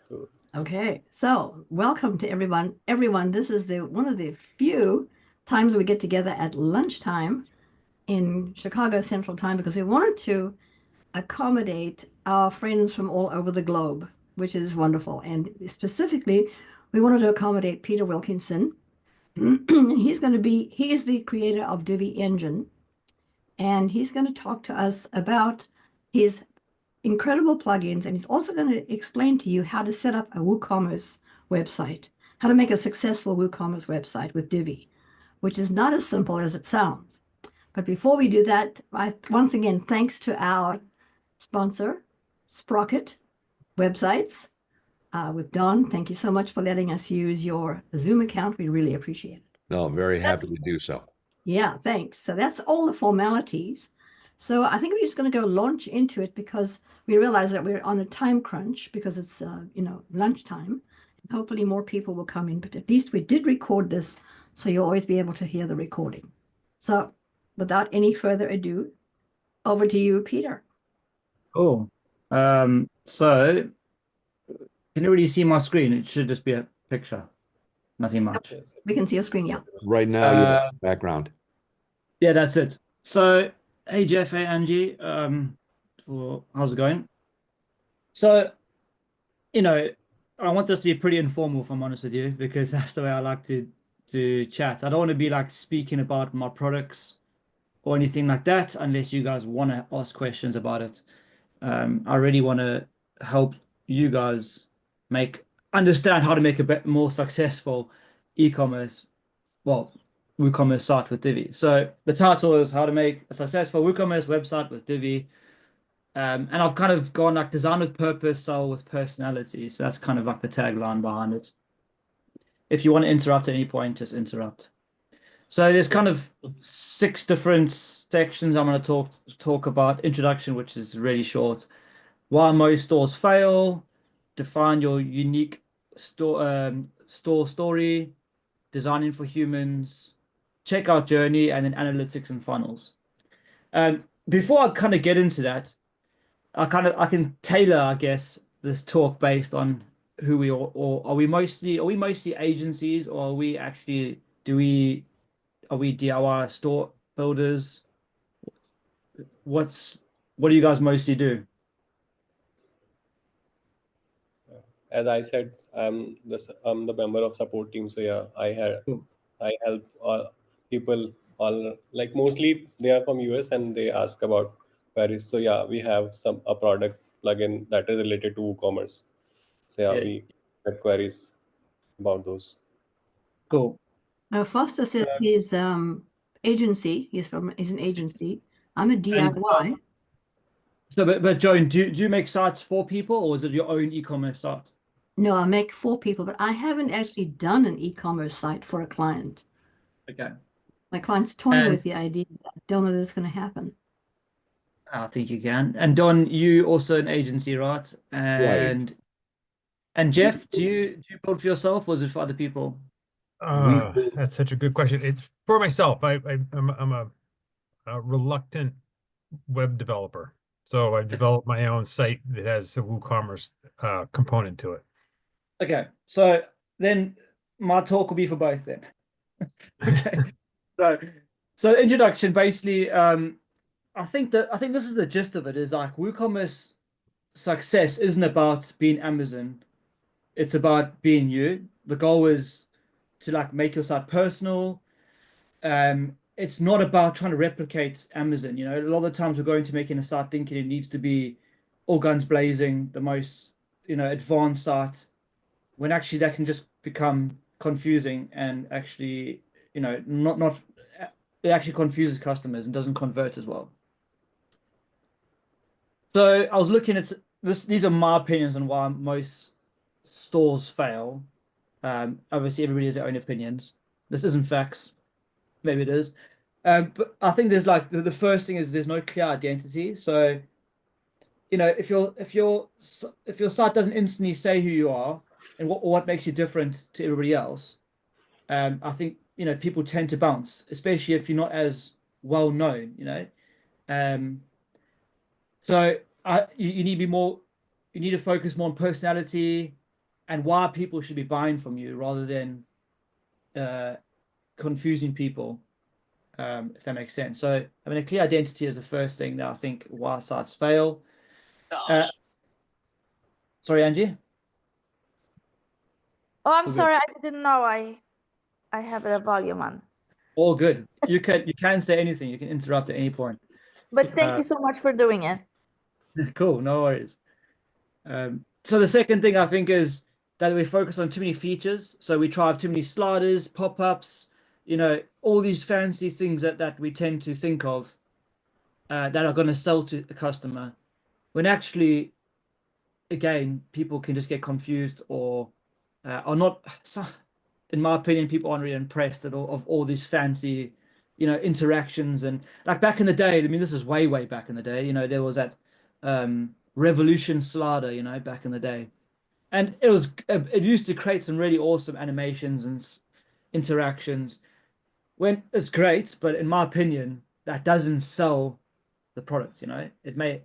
Cool. Okay, so welcome to everyone. Everyone, this is the one of the few times we get together at lunchtime in Chicago Central Time because we wanted to accommodate our friends from all over the globe, which is wonderful. And specifically, we wanted to accommodate Peter Wilkinson. He is the creator of Divi Engine, and he's going to talk to us about his incredible plugins, and he's also going to explain to you how to set up a WooCommerce website, how to make a successful WooCommerce website with Divi, which is not as simple as it sounds. But before we do that, once again, thanks to our sponsor, Sprocket Websites, with Don. Thank you so much for letting us use your Zoom account. We really appreciate it. No, very That's, happy to do so. yeah, thanks. So that's all the formalities. So I think we're just going to go launch into it because we realize that we're on a time crunch because it's lunchtime. Hopefully more people will come in, but at least we did record this, so you'll always be able to hear the recording. So without any further ado, over to you, Peter. Cool. So can you really see my screen? It should just be a picture, nothing much. Yes. We can see your screen, yeah. Right now, your background. Yeah, that's it. So, hey Jeff, hey Angie, how's it going? So, I want this to be pretty informal, if I'm honest with you, because that's the way I like to chat. I don't want to be like speaking about my products or anything like that, unless you guys want to ask questions about it. I really want to help you guys understand how to make a bit more successful e-commerce, well, WooCommerce site with Divi. So the title is how to make a successful WooCommerce website with Divi. And I've kind of gone like design with purpose, sell with personality. So that's kind of like the tagline behind it. If you want to interrupt at any point, just interrupt. So there's kind of 6 different sections I'm going to talk about. Introduction, which is really short. Why most stores fail. Define your unique store story. Designing for humans. Checkout journey, and then analytics and funnels. Before I kind of get into that, I can tailor, I guess, this talk based on who we are, or are we mostly agencies, or are we actually are we DIY store builders? What do you guys mostly do? As I said, I'm the member of support team. So yeah, Cool. I help people all, like mostly they are from US and they ask about queries. So yeah, we have a product plugin that is related to WooCommerce. So yeah, Yeah, we get queries about those. cool. Now, Foster says his agency, he's an agency. I'm a And DIY. so, but Joan, do you make sites for people, or is it your own e-commerce site? No, I make for people, but I haven't actually done an e-commerce site for a client. Okay. My client's toying And with the idea. I don't know that it's going to happen. I think you can. And Don, you also an agency, right? Right. And Jeff, do you build for yourself, or is it for other people? We That's such a good question. It's for myself. I'm a reluctant web developer. So I developed my own site that has a WooCommerce component to it. Okay, so then my talk will be for both then. Okay. So so introduction basically I think this is the gist of it is like WooCommerce success isn't about being Amazon. It's about being you. The goal is to like make your site personal. It's not about trying to replicate Amazon. A lot of the times we're going to making a site thinking it needs to be all guns blazing, the most, advanced site, when actually that can just become confusing and actually, not it actually confuses customers and doesn't convert as well. So I was looking at this. These are my opinions on why most stores fail. Obviously, everybody has their own opinions. This isn't facts. Maybe it is. But I think there's like the first thing is there's no clear identity. So, if your site doesn't instantly say who you are and what makes you different to everybody else, I think people tend to bounce, especially if you're not as well known. Um, so you need to be more, you need to focus more on personality, and why people should be buying from you rather than confusing people, if that makes sense. So, I mean, a clear identity is the first thing that I think why sites fail. Sorry, Angie? Oh, I'm All good. sorry. I didn't know I have the volume on. All good. You can say anything. You can interrupt at any point. But thank you so much for doing it. Cool, no worries. So the second thing I think is that we focus on too many features. So we try too many sliders, pop-ups, all these fancy things that we tend to think of that are going to sell to the customer. When actually, again, people can just get confused or are not. In my opinion, people aren't really impressed of all these fancy, interactions. And like back in the day, I mean, this is way, way back in the day, there was that Revolution slider, back in the day. And it used to create some really awesome animations and interactions when it's great, but in my opinion, that doesn't sell the product,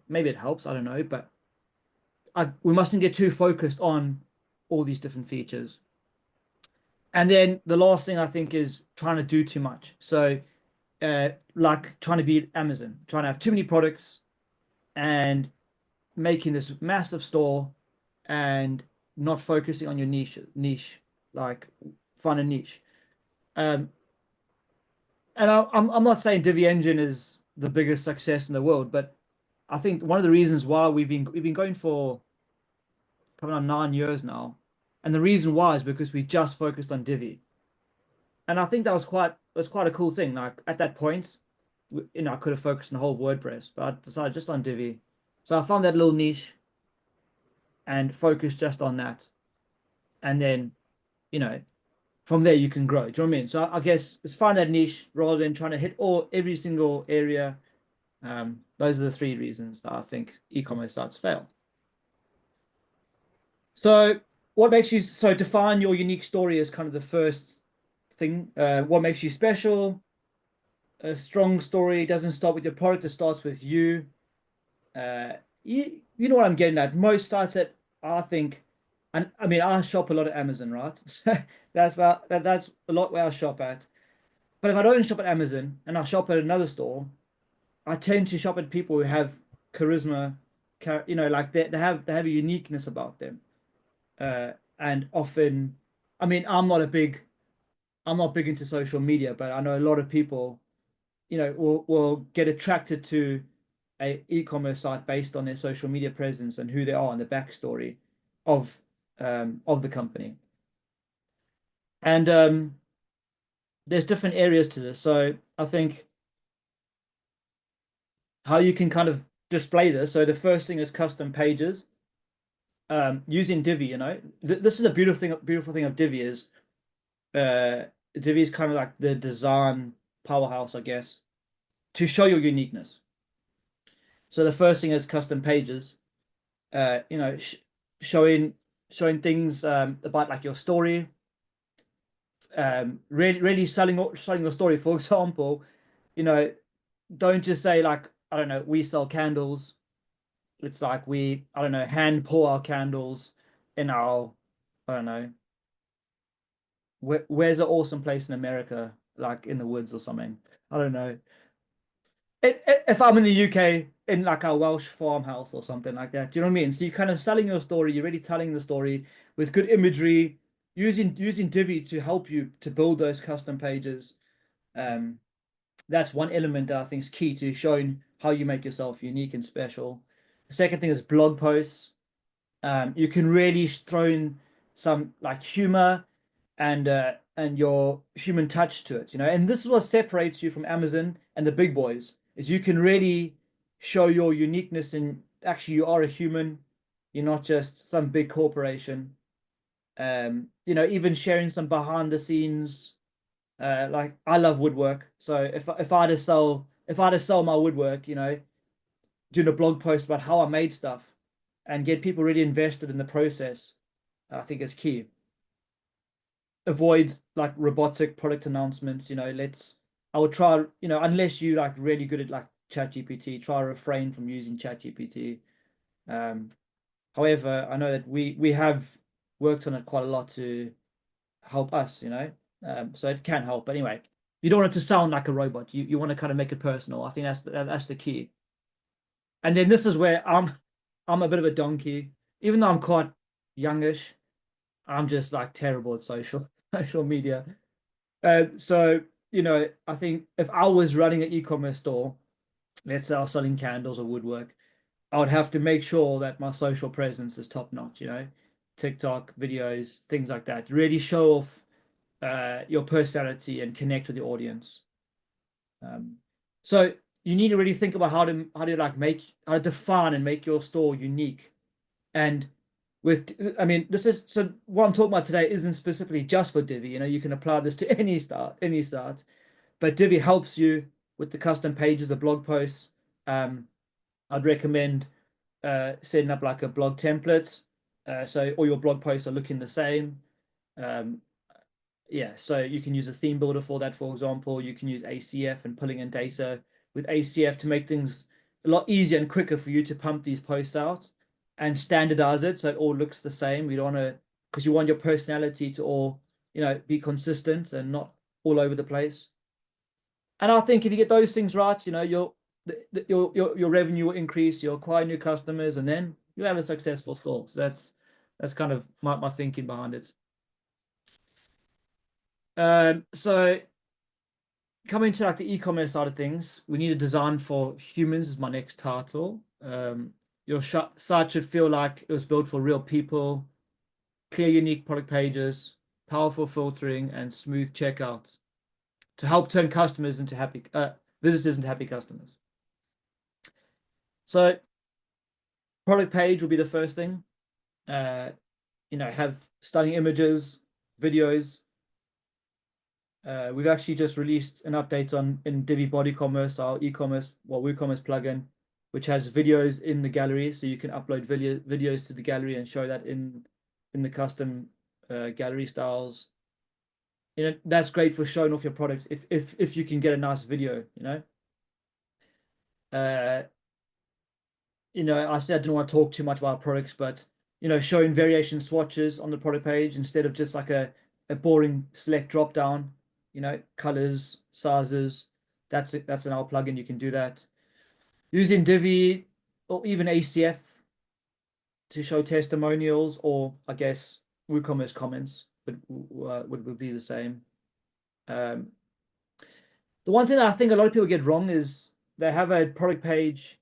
maybe it helps, I don't know, but we mustn't get too focused on all these different features. And then the last thing I think is trying to do too much. So like trying to beat Amazon, trying to have too many products and making this massive store and not focusing on your niche, like find a niche. And I'm not saying Divi Engine is the biggest success in the world, but I think one of the reasons why we've been going for coming on 9 years now, and the reason why is because we just focused on Divi. And I think that was quite a cool thing. Like at that point, I could have focused on the whole WordPress, but I decided just on Divi. So I found that little niche and focused just on that. And then, from there you can grow. Do you know what I mean? So I guess it's find that niche rather than trying to hit every single area. Those are the 3 reasons that I think e-commerce sites fail. So define your unique story as kind of the first thing. What makes you special? A strong story doesn't start with your product, it starts with you. You know what I'm getting at. Most sites that I think, and I mean, I shop a lot at Amazon, right? So that's a lot where I shop at. But if I don't shop at Amazon and I shop at another store, I tend to shop at people who have charisma, like they have a uniqueness about them. And often, I mean, I'm not big into social media, but I know a lot of people, will get attracted to a e-commerce site based on their social media presence and who they are and the backstory of the company. And there's different areas to this. So I think how you can kind of display this. So the first thing is custom pages. Using Divi, this is a beautiful thing of Divi is Divi is kind of like the design powerhouse, I guess, to show your uniqueness. So the first thing is custom pages, showing things about like your story, really selling your story. For example, don't just say like, I don't know, we sell candles. It's like we, I don't know, hand pour our candles in our, I don't know, where's an awesome place in America, like in the woods or something. I don't know. If I'm in the UK, in like a Welsh farmhouse or something like that, do you know what I mean? So you're kind of selling your story, you're really telling the story with good imagery, using Divi to help you to build those custom pages. That's one element that I think is key to showing how you make yourself unique and special. The second thing is blog posts. You can really throw in some like humor and your human touch to it, and this is what separates you from Amazon and the big boys, is you can really show your uniqueness and actually you are a human, you're not just some big corporation. Even sharing some behind the scenes, like I love woodwork, so if I had to sell my woodwork, doing a blog post about how I made stuff and get people really invested in the process, I think is key. Avoid like robotic product announcements. I would try, unless you like really good at like ChatGPT, try to refrain from using ChatGPT. However, I know that we have worked on it quite a lot to help us, you know. So it can help. But anyway, you don't want it to sound like a robot. You want to kind of make it personal. I think that's the key. And then this is where I'm a bit of a donkey, even though I'm quite youngish. I'm just like terrible at social media. So you know, I think if I was running an e-commerce store, let's say I was selling candles or woodwork, I would have to make sure that my social presence is top notch, you know, TikTok videos, things like that. Really show off your personality and connect with the audience. So you need to really think about how to define and make your store unique. And I mean, so what I'm talking about today isn't specifically just for Divi. You know, you can apply this to any site, but Divi helps you with the custom pages, the blog posts. I'd recommend setting up like a blog template, so all your blog posts are looking the same. Yeah, so you can use a theme builder for that. For example, you can use ACF and pulling in data with ACF to make things a lot easier and quicker for you to pump these posts out and standardize it so it all looks the same. You don't want to, because you want your personality to all, you know, be consistent and not all over the place. And I think if you get those things right, you know, your revenue will increase, you'll acquire new customers, and then you have a successful store. So that's kind of my thinking behind it. So coming to like the e-commerce side of things, we need a design for humans is my next title. Your site should feel like it was built for real people, clear, unique product pages, powerful filtering, and smooth checkouts to help turn customers into happy visitors into happy customers. So product page will be the first thing. You know, have stunning images, videos. We've actually just released an update in Divi WooCommerce, our WooCommerce plugin, which has videos in the gallery, so you can upload videos to the gallery and show that in the custom gallery styles. You know, that's great for showing off your products if you can get a nice video, you know. You know, I said I didn't want to talk too much about products, but you know, showing variation swatches on the product page instead of just like a boring select drop down, you know, colors, sizes. That's it. That's an our plugin. You can do that using Divi or even ACF to show testimonials, or I guess WooCommerce comments would be the same. The one thing that I think a lot of people get wrong is they have a product page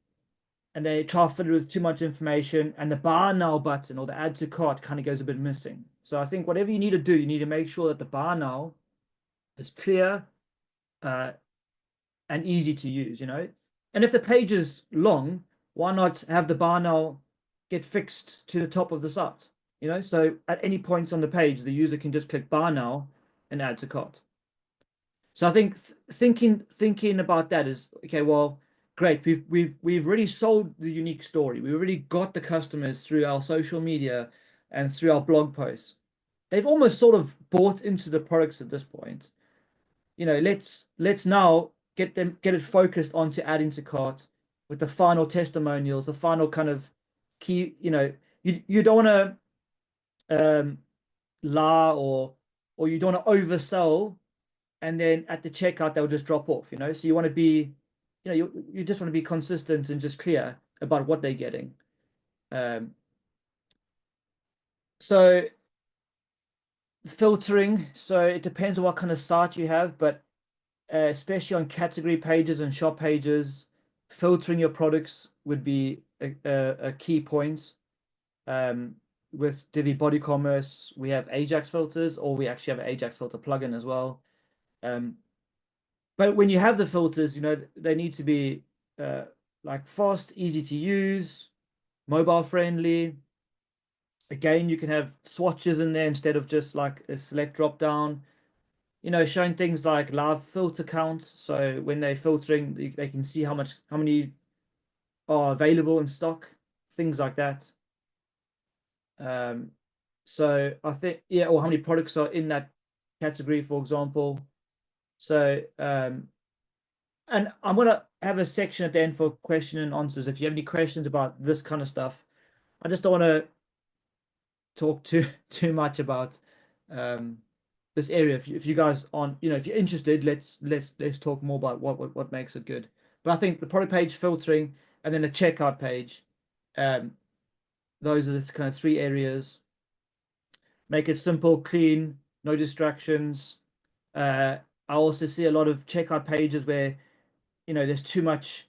and they try to fill it with too much information, and the buy now button or the add to cart kind of goes a bit missing. So I think whatever you need to do, you need to make sure that the buy now is clear and easy to use, you know. And if the page is long, why not have the buy now get fixed to the top of the site, you know? So at any point on the page, the user can just click buy now and add to cart. So I think thinking about that is okay. Well, great. We've already sold the unique story. We've already got the customers through our social media and through our blog posts. They've almost sort of bought into the products at this point. You know, let's now get it focused onto adding to cart with the final testimonials, the final kind of key. You know, you don't want to lie or you don't want to oversell, and then at the checkout they'll just drop off, you know. So you want to be, you know, you just want to be consistent and just clear about what they're getting. So filtering, so it depends on what kind of site you have, but especially on category pages and shop pages, filtering your products would be a key point. With Divi WooCommerce, we have Ajax filters, or we actually have an Ajax filter plugin as well. But when you have the filters, you know, they need to be like fast, easy to use, mobile friendly. Again, you can have swatches in there instead of just like a select drop down, you know, showing things like live filter counts. So when they're filtering, they can see how many are available in stock, things like that. So I think, yeah, or how many products are in that category, for example. So, and I'm gonna have a section at the end for question and answers. If you have any questions about this kind of stuff, I just don't want to talk too much about this area. If you guys aren't, if you're interested, let's talk more about what makes it good. But I think the product page filtering and then a checkout page, those are the kind of three areas. Make it simple, clean, no distractions. I also see a lot of checkout pages where, there's too much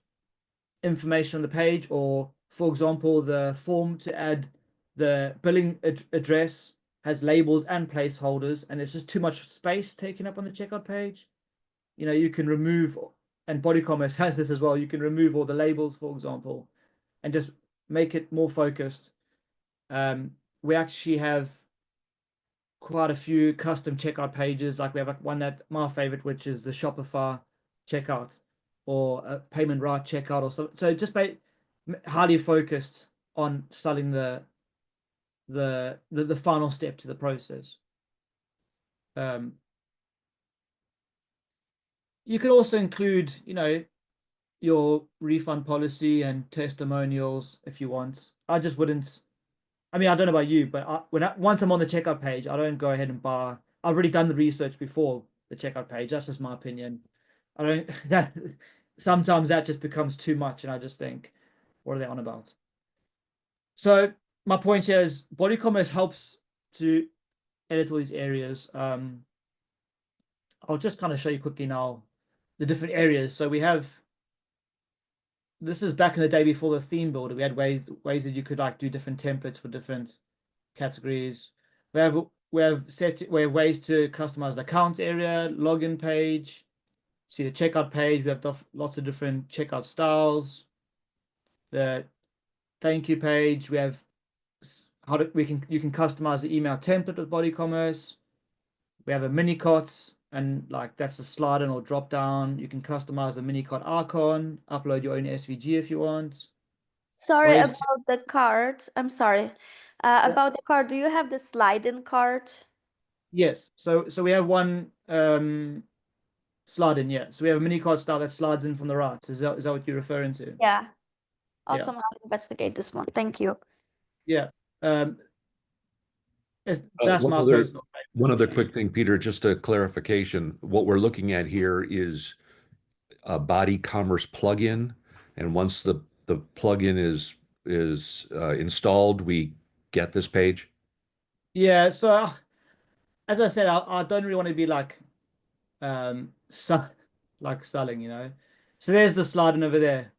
information on the page, or for example, the form to add the billing address has labels and placeholders, and there's just too much space taken up on the checkout page. You can remove, and WooCommerce has this as well, you can remove all the labels, for example, and just make it more focused. We actually have quite a few custom checkout pages. Like we have one that my favorite, which is the Shopify checkout, or a payment route checkout, or so just highly focused on selling the final step to the process. You could also include, your refund policy and testimonials if you want. I just wouldn't. I mean, I don't know about you, but once I'm on the checkout page, I don't go ahead and buy. I've already done the research before the checkout page. That's just my opinion. I don't that sometimes that just becomes too much, and I just think, what are they on about? So my point here is WooCommerce helps to edit all these areas. I'll just kind of show you quickly now the different areas. So we have, this is back in the day before the theme builder. We had ways that you could like do different templates for different categories. We have ways to customize the account area, login page, see the checkout page. We have lots of different checkout styles. The thank you page. We have you can customize the email template with WooCommerce. We have a mini cart, and like that's a slide in or drop down. You can customize the mini cart icon, upload your own SVG if you want. Sorry about the cart. I'm sorry. About the cart, do you have the slide-in cart? Yes. So we have one slide in, yeah. So we have a mini cart style that slides in from the right. Is that what you're referring to? Yeah. Awesome. I'll investigate this one. Thank you. Yeah. That's my personal favorite. One other quick thing, Peter, just a clarification. What we're looking at here is a body commerce plugin, and once the plugin is installed, we get this page. Yeah. So as I said, I don't really want to be like selling. So there's the sliding over there.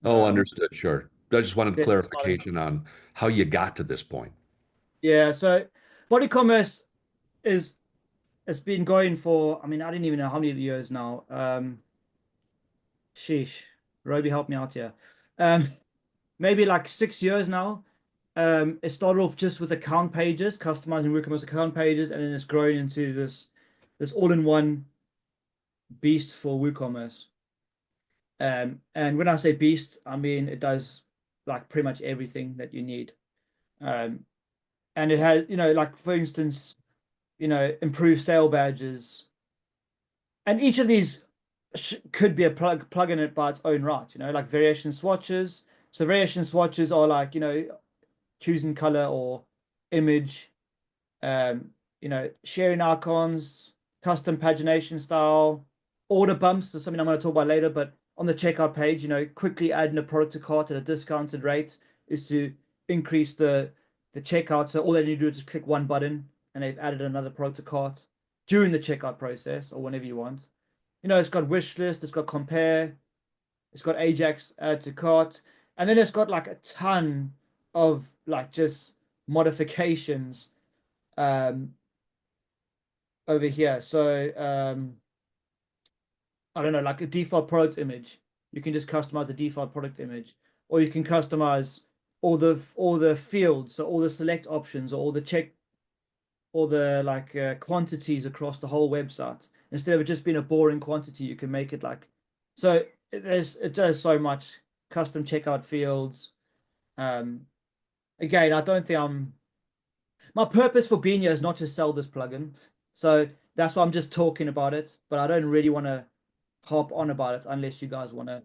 Oh, understood. Sure. I just wanted There's the sliding. clarification on how you got to this point. Yeah. So WooCommerce it's been going for, I mean, I didn't even know how many years now. Sheesh. Roby, help me out here. Maybe like 6 years now. It started off just with account pages, customizing WooCommerce account pages, and then it's grown into this all-in-one beast for WooCommerce. And when I say beast, I mean it does like pretty much everything that you need. And it has, like for instance, improved sale badges. And each of these could be a plugin it by its own right, like variation swatches. So variation swatches are like, choosing color or image, sharing icons, custom pagination style, order bumps is something I'm going to talk about later, but on the checkout page, quickly adding a product to cart at a discounted rate is to increase the checkout. So all they need to do is just click one button and they've added another product to cart during the checkout process or whenever you want. It's got wish list, it's got compare, it's got Ajax add to cart, and then it's got like a ton of like just modifications over here. So I don't know, like a default product image. You can just customize the default product image, or you can customize all the fields, so all the select options, or all the like quantities across the whole website. Instead of it just being a boring quantity, you can make it like, so it does so much. Custom checkout fields. Again, I don't think my purpose for being here is not to sell this plugin. So that's why I'm just talking about it, but I don't really want to hop on about it unless you guys want to.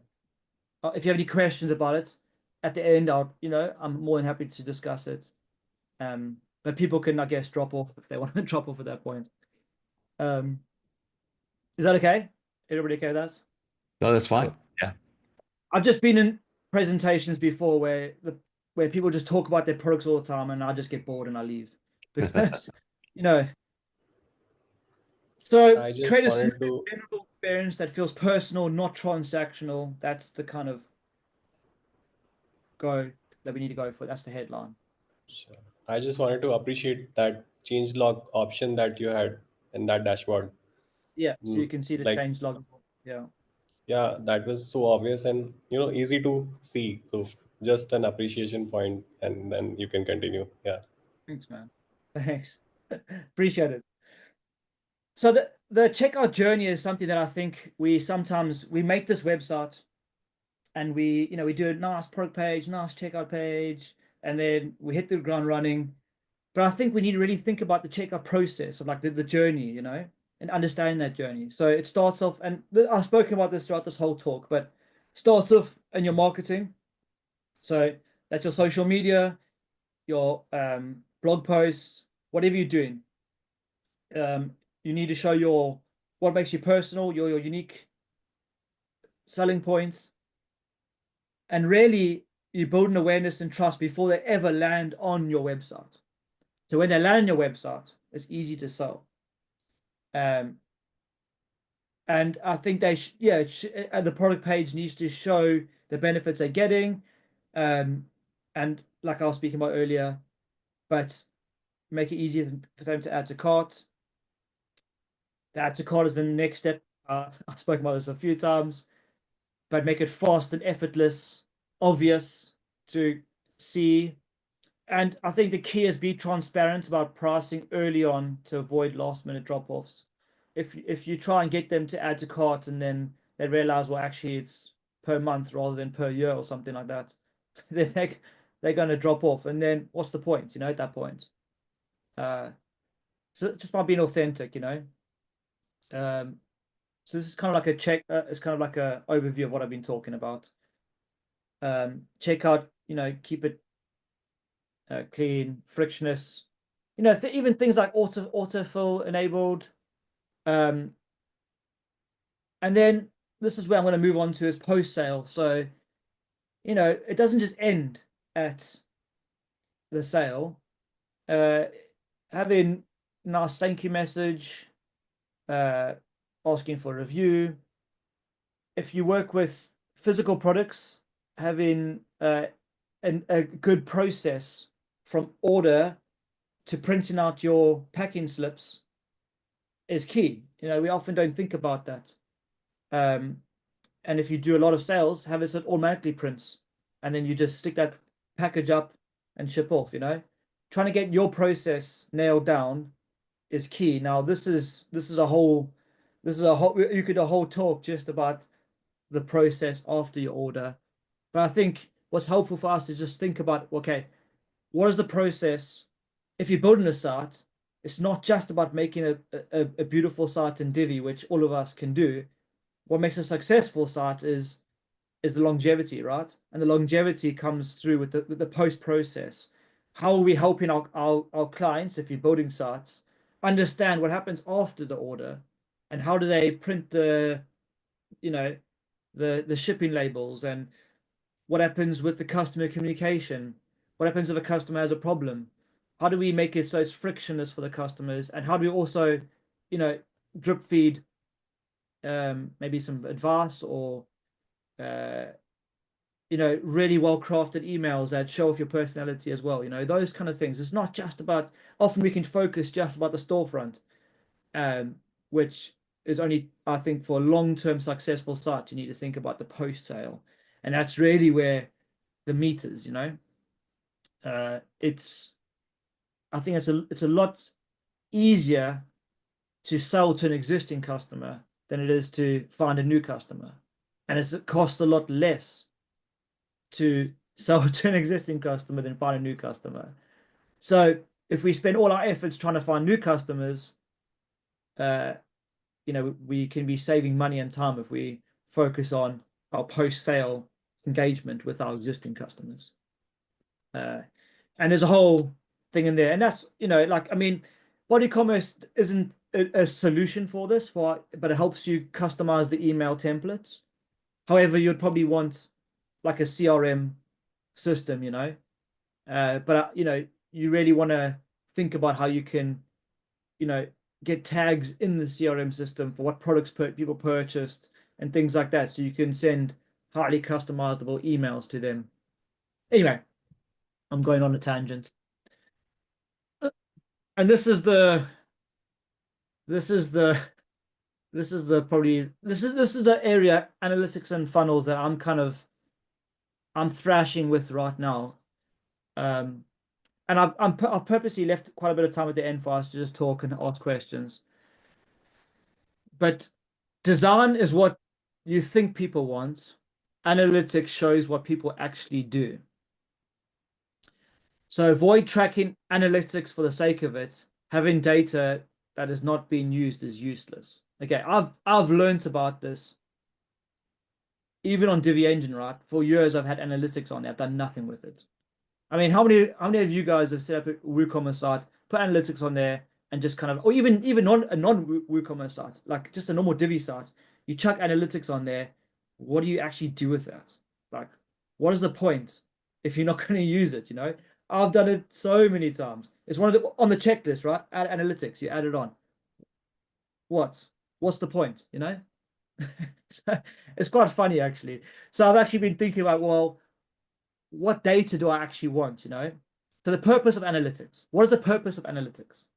If you have any questions about it, at the end, I'm more than happy to discuss it. But people can, I guess, drop off if they want to drop off at that point. Is that okay? Everybody okay with that? No, that's fine. Yeah. I've just been in presentations before where people just talk about their products all the time, and I just get bored and I leave because So I just create a wanted smooth, to. memorable experience that feels personal, not transactional. That's the kind of go that we need to go for. That's the headline. Sure. I just wanted to appreciate that change log option that you had in that dashboard. Yeah, so you can see the Like, change log. Yeah. yeah, that was so obvious and easy to see. So just an appreciation point, and then you can continue. Yeah. Thanks, man. Thanks. Appreciate it. So the checkout journey is something that I think we sometimes we make this website and we do a nice product page, nice checkout page, and then we hit the ground running. But I think we need to really think about the checkout process of like the journey, and understanding that journey. So it starts off, and I've spoken about this throughout this whole talk, but starts off in your marketing. So that's your social media, your blog posts, whatever you're doing. You need to show what makes you personal, your unique selling points, and really you build an awareness and trust before they ever land on your website. So when they land on your website, it's easy to sell. And I think the product page needs to show the benefits they're getting, and like I was speaking about earlier, but make it easier for them to add to cart. The add to cart is the next step. I've spoken about this a few times, but make it fast and effortless, obvious to see. And I think the key is be transparent about pricing early on to avoid last minute drop-offs. If you try and get them to add to cart and then they realize, well, actually it's per month rather than per year or something like that, then they're going to drop off. And then what's the point, at that point? So just by being authentic, so this is kind of like it's kind of like a overview of what I've been talking about. Check out, keep it clean, frictionless. Even things like autofill enabled. And then this is where I'm going to move on to is post sale. So, it doesn't just end at the sale. Having nice thank you message, asking for a review. If you work with physical products, having a good process from order to printing out your packing slips is key. We often don't think about that. And if you do a lot of sales, have it that automatically prints, and then you just stick that package up and ship off. Trying to get your process nailed down is key. Now, this is a whole you could a whole talk just about the process after your order. But I think what's helpful for us is just think about, okay, what is the process? If you're building a site, it's not just about making a beautiful site in Divi, which all of us can do. What makes a successful site is the longevity, right? And the longevity comes through with the post process. How are we helping our clients, if you're building sites, understand what happens after the order, and how do they print the shipping labels, and what happens with the customer communication, what happens if a customer has a problem, how do we make it so it's frictionless for the customers, and how do we also drip feed maybe some advice or really well crafted emails that show off your personality as well. Those kind of things. It's not just about, often we can focus just about the storefront, which is only, I think, for a long-term successful site, you need to think about the post-sale. And that's really where the meat is, I think it's a lot easier to sell to an existing customer than it is to find a new customer. And it costs a lot less to sell to an existing customer than find a new customer. So if we spend all our efforts trying to find new customers, we can be saving money and time if we focus on our post-sale engagement with our existing customers. And there's a whole thing in there, and that's, you know, like, I mean, body commerce isn't a solution for this, but it helps you customize the email templates. However, you'd probably want like a CRM system, you know, but you know, you really want to think about how you can, you know, get tags in the CRM system for what products people purchased and things like that, so you can send highly customizable emails to them. Anyway, I'm going on a tangent. And this is the area, analytics and funnels, that I'm thrashing with right now. And I've purposely left quite a bit of time at the end for us to just talk and ask questions. But design is what you think people want. Analytics shows what people actually do. So avoid tracking analytics for the sake of it. Having data that is not being used is useless. Okay, I've learned about this even on Divi Engine, right? For years I've had analytics on there. I've done nothing with it. I mean, how many of you guys have set up a WooCommerce site, put analytics on there, and just kind of, or even on a non-WooCommerce site, like just a normal Divi site, you chuck analytics on there. What do you actually do with that? Like, what is the point if you're not going to use it? You know, I've done it so many times. It's one of the on the checklist, right? Add analytics. You add it on. What's the point? You know, so it's quite funny actually. So I've actually been thinking about, well, what data do I actually want? You know, so the purpose of analytics. What is the purpose of analytics?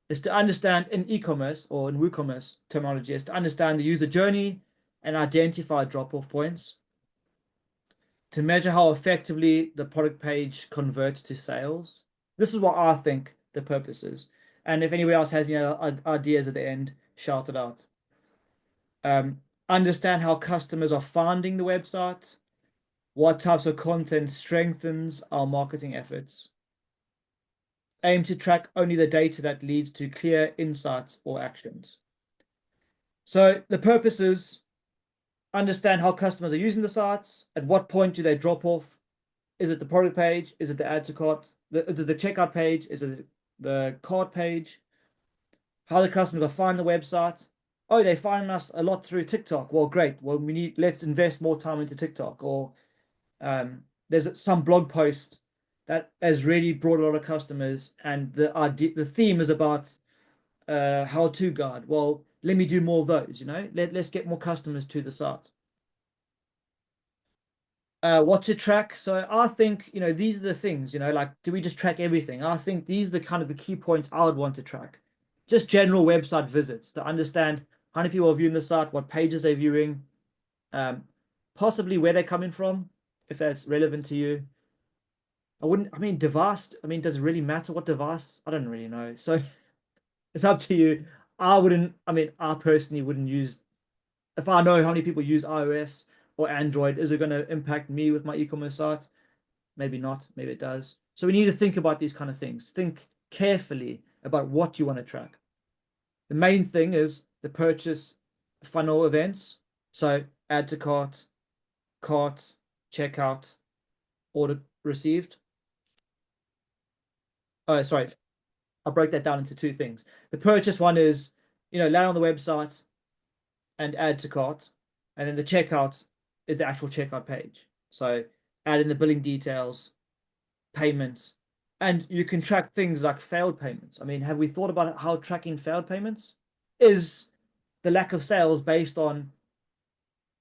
Is to understand, in e-commerce or in WooCommerce terminology, is to understand the user journey and identify drop-off points, to measure how effectively the product page converts to sales. This is what I think the purpose is. And if anybody else has, you know, ideas at the end, shout it out. Understand how customers are finding the website, what types of content strengthens our marketing efforts. Aim to track only the data that leads to clear insights or actions. So the purpose is understand how customers are using the sites. At what point do they drop off? Is it the product page? Is it the add to cart? Is it the checkout page? Is it the cart page? How the customers are finding the website. Oh, they find us a lot through TikTok. Well, great. Well, let's invest more time into TikTok. Or there's some blog post that has really brought a lot of customers, and the theme is about how-to guide. Well, let me do more of those, you know. Let's get more customers to the site. What to track. So I think, you know, these are the things, you know, like, do we just track everything? I think these are the kind of the key points I would want to track. Just general website visits to understand how many people are viewing the site, what pages they're viewing, possibly where they're coming from, if that's relevant to you. Device, does it really matter what device? I don't really know. So it's up to you. I personally wouldn't use, if I know how many people use iOS or Android, is it going to impact me with my e-commerce site? Maybe not, maybe it does. So we need to think about these kind of things. Think carefully about what you want to track. The main thing is the purchase funnel events. So add to cart, checkout, order received. Oh, sorry. I'll break that down into two things. The purchase one is, you know, land on the website and add to cart. And then the checkout is the actual checkout page. So add in the billing details, payments, and you can track things like failed payments. I mean, have we thought about how tracking failed payments? Is the lack of sales based on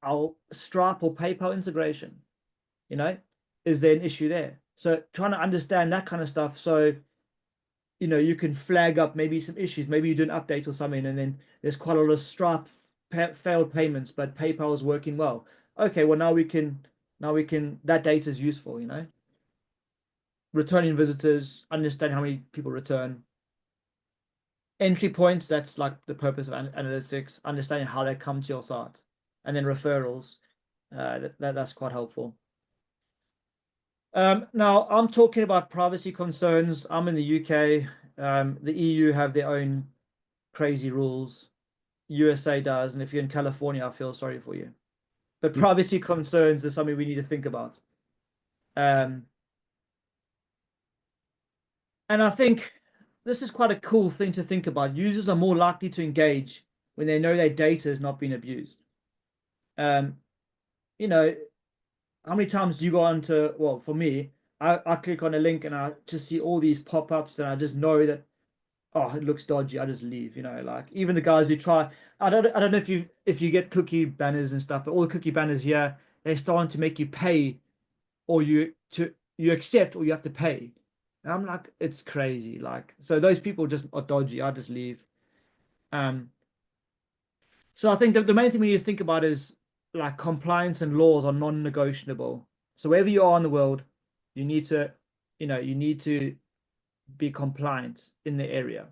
our Stripe or PayPal integration? You know, is there an issue there? So trying to understand that kind of stuff. So, you know, you can flag up maybe some issues. Maybe you do an update or something, and then there's quite a lot of Stripe failed payments, but PayPal is working well. Okay, well now we can that data is useful, you know. Returning visitors, understand how many people return. Entry points, that's like the purpose of analytics, understanding how they come to your site. And then referrals, that's quite helpful. Now I'm talking about privacy concerns. I'm in the UK. The EU have their own crazy rules. USA does, and if you're in California, I feel sorry for you. but privacy concerns is something we need to think about. And I think this is quite a cool thing to think about. Users are more likely to engage when they know their data is not being abused. You know, how many times do you go on to, well, for me, I click on a link and I just see all these pop-ups and I just know that, oh, it looks dodgy. I just leave, you know, like even the guys who try, I don't know if you get cookie banners and stuff, but all the cookie banners here, they're starting to make you pay, or you accept, or you have to pay. And I'm like, it's crazy. Like, so those people just are dodgy. I just leave. So I think the main thing we need to think about is like compliance and laws are non-negotiable. So wherever you are in the world, you need to, you need to be compliant in the area.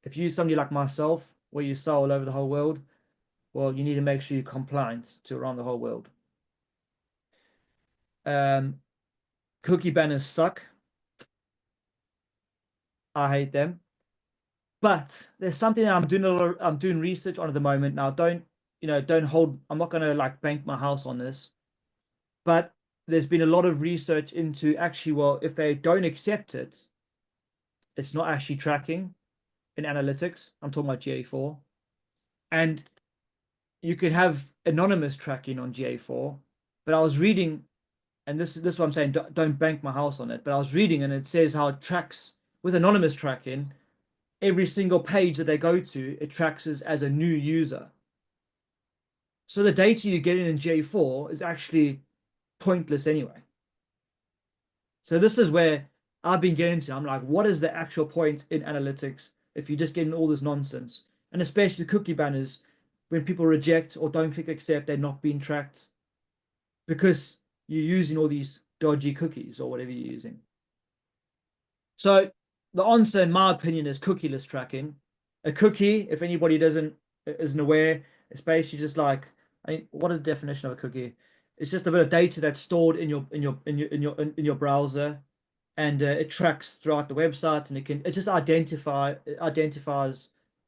If you're somebody like myself, where you sell all over the whole world, well, you need to make sure you're compliant to around the whole world. Cookie banners suck. I hate them. But there's something that I'm doing research on at the moment. Now, I'm not gonna like bank my house on this, but there's been a lot of research into actually, well, if they don't accept it, it's not actually tracking in analytics. I'm talking about GA4. And you could have anonymous tracking on GA4, but I was reading, and this is what I'm saying, don't bank my house on it, but I was reading and it says how it tracks with anonymous tracking. Every single page that they go to, it tracks as a new user. So the data you're getting in GA4 is actually pointless anyway. So this is where I've been getting to. I'm like, what is the actual point in analytics if you're just getting all this nonsense? And especially the cookie banners, when people reject or don't click accept, they're not being tracked because you're using all these dodgy cookies or whatever you're using. So the answer, in my opinion, is cookieless tracking. A cookie, if anybody isn't aware, it's basically just like, I mean, what is the definition of a cookie? It's just a bit of data that's stored in your browser, and it tracks throughout the website, and it just identifies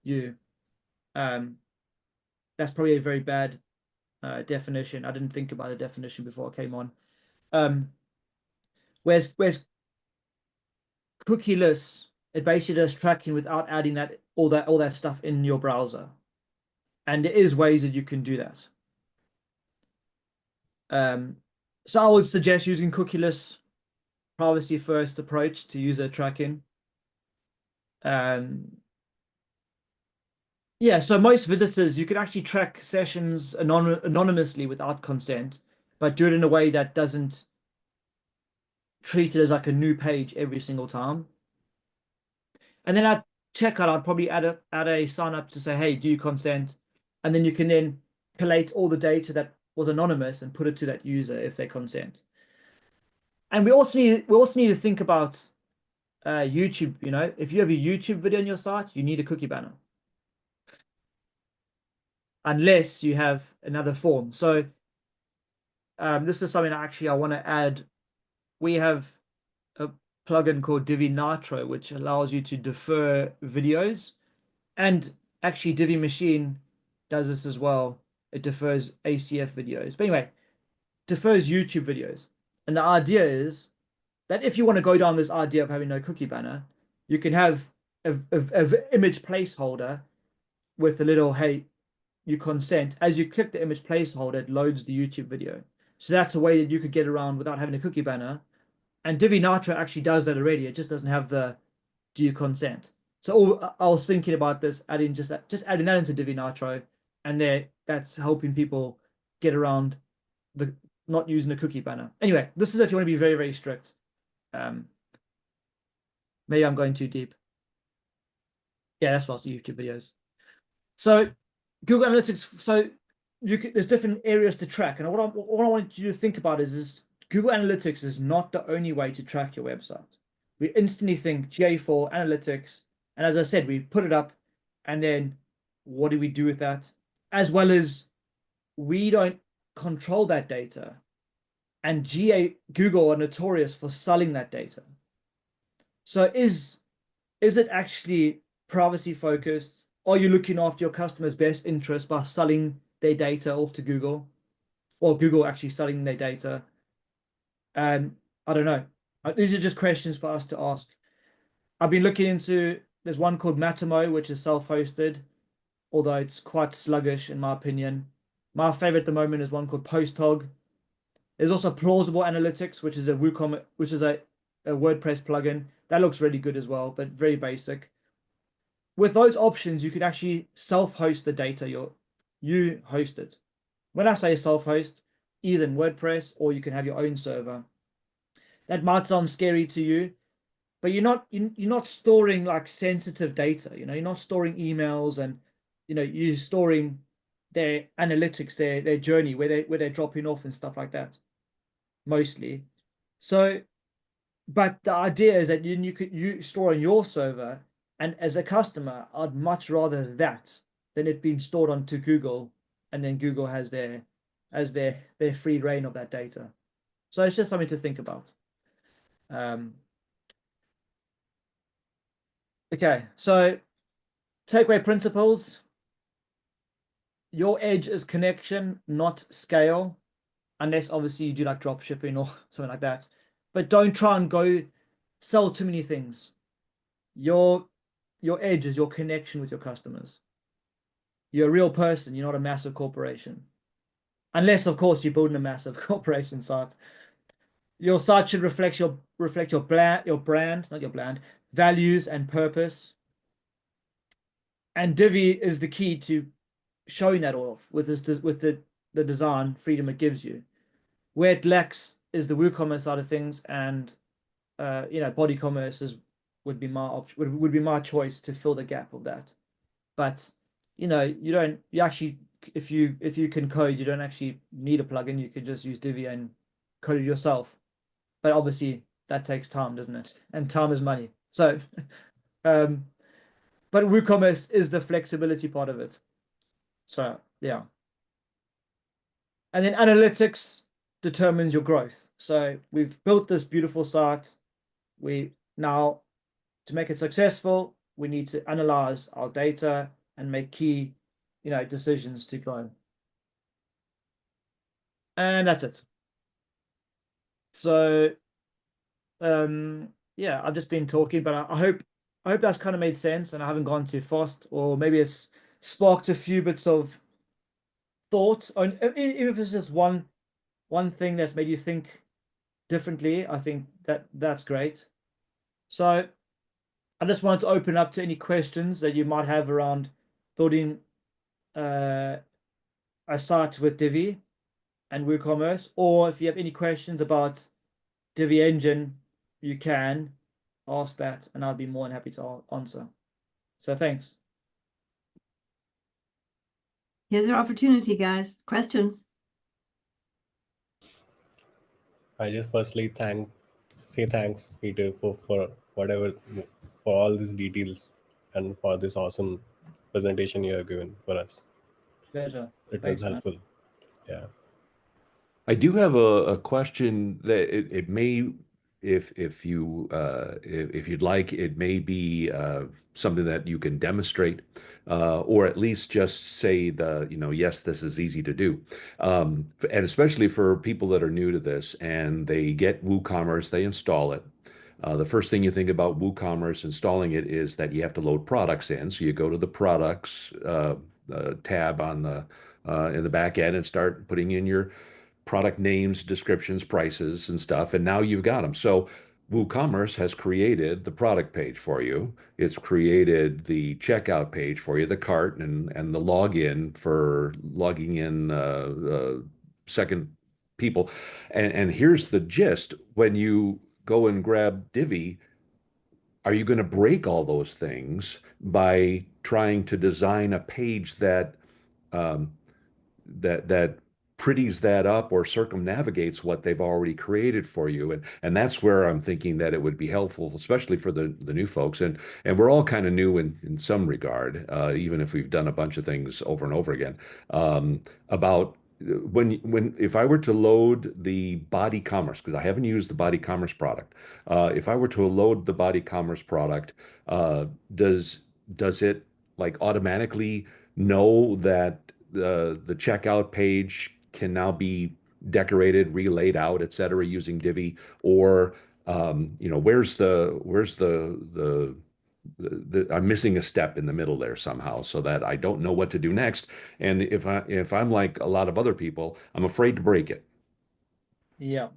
you. That's probably a very bad definition. I didn't think about the definition before I came on. Whereas cookieless, it basically does tracking without adding all that stuff in your browser, and there is ways that you can do that. So I would suggest using cookieless, privacy first approach to user tracking. Yeah, so most visitors, you can actually track sessions anonymously without consent, but do it in a way that doesn't treat it as like a new page every single time. And then at checkout, I'd probably add a sign up to say, hey, do you consent? And then you can then collate all the data that was anonymous and put it to that user if they consent. And we also need to think about YouTube. You know, if you have a YouTube video on your site, you need a cookie banner, unless you have another form. So this is something I want to add. We have a plugin called Divi Nitro, which allows you to defer videos, and actually Divi Machine does this as well. It defers ACF videos, but anyway, defers YouTube videos. And the idea is that if you want to go down this idea of having no cookie banner, you can have an image placeholder with a little, hey, you consent. As you click the image placeholder, it loads the YouTube video. So that's a way that you could get around without having a cookie banner. And Divi Nitro actually does that already. It just doesn't have the do you consent. So I was thinking about this, adding just adding that into Divi Nitro, and that's helping people get around the not using a cookie banner. Anyway, this is if you want to be very, very strict. Maybe I'm going too deep. Yeah, that's lots of YouTube videos. So Google Analytics. So there's different areas to track, and what I want you to think about is Google Analytics is not the only way to track your website. We instantly think GA4 Analytics, and as I said, we put it up, and then what do we do with that? As well as we don't control that data, and Google are notorious for selling that data. So is it actually privacy focused? Are you looking after your customers' best interest by selling their data off to Google? or Google actually selling their data. And I don't know. These are just questions for us to ask. I've been looking into, there's one called Matimo, which is self-hosted, although it's quite sluggish in my opinion. My favorite at the moment is one called PostHog. There's also Plausible Analytics, which is a WooCommerce, which is a WordPress plugin. That looks really good as well, but very basic. With those options, you can actually self-host the data. You host it. When I say self-host, either in WordPress or you can have your own server. That might sound scary to you, but you're not storing like sensitive data. You're not storing emails, and you're storing their analytics, their journey, where they're dropping off and stuff like that, mostly. So, but the idea is that you store on your server, and as a customer, I'd much rather that than it being stored onto Google, and then Google has their free reign of that data. So it's just something to think about. Okay, so takeaway principles. Your edge is connection, not scale, unless obviously you do like drop shipping or something like that. But don't try and go sell too many things. Your edge is your connection with your customers. You're a real person. You're not a massive corporation. Unless, of course, you're building a massive corporation site. Your site should reflect your brand, not your brand, values and purpose. And Divi is the key to showing that off with the design freedom it gives you. Where it lacks is the WooCommerce side of things, and body commerce would be my choice to fill the gap of that. But you actually, if you can code, you don't actually need a plugin. You could just use Divi and code it yourself. But obviously that takes time, doesn't it? And time is money. So but WooCommerce is the flexibility part of it. So yeah. And then analytics determines your growth. So we've built this beautiful site. Now, to make it successful, we need to analyze our data and make key, decisions to grow. And that's it. So, yeah, I've just been talking, but I hope that's kind of made sense and I haven't gone too fast, or maybe it's sparked a few bits of thought, or even if it's just one thing that's made you think differently. I think that's great. So I just wanted to open up to any questions that you might have around building a site with Divi and WooCommerce, or if you have any questions about Divi Engine, you can ask that and I'll be more than happy to answer. So thanks. Here's your opportunity, guys. Questions? I just firstly say thanks, Peter, for whatever, for all these details and for this awesome presentation you have given for us. Pleasure. It Thanks, was man. helpful. Yeah. I do have a question that it may, if you'd like, it may be something that you can demonstrate, or at least just say yes, this is easy to do, and especially for people that are new to this and they get WooCommerce, they install it. The first thing you think about WooCommerce installing it is that you have to load products in. So you go to the products tab on in the back end and start putting in your product names, descriptions, prices, and stuff. And now you've got them. So WooCommerce has created the product page for you. It's created the checkout page for you, the cart, and the login for logging in second people. And here's the gist: when you go and grab Divi, are you going to break all those things by trying to design a page that um, that pretties that up or circumnavigates what they've already created for you? And that's where I'm thinking that it would be helpful, especially for the new folks. And we're all kind of new in some regard, even if we've done a bunch of things over and over again. About when if I were to load the body commerce, because I haven't used the body commerce product, if I were to load the body commerce product, does it like automatically know that the checkout page can now be decorated, relaid out, et cetera, using Divi? Or where's I'm missing a step in the middle there somehow, so that I don't know what to do next. And if I'm like a lot of other people, I'm afraid to break it. Yeah.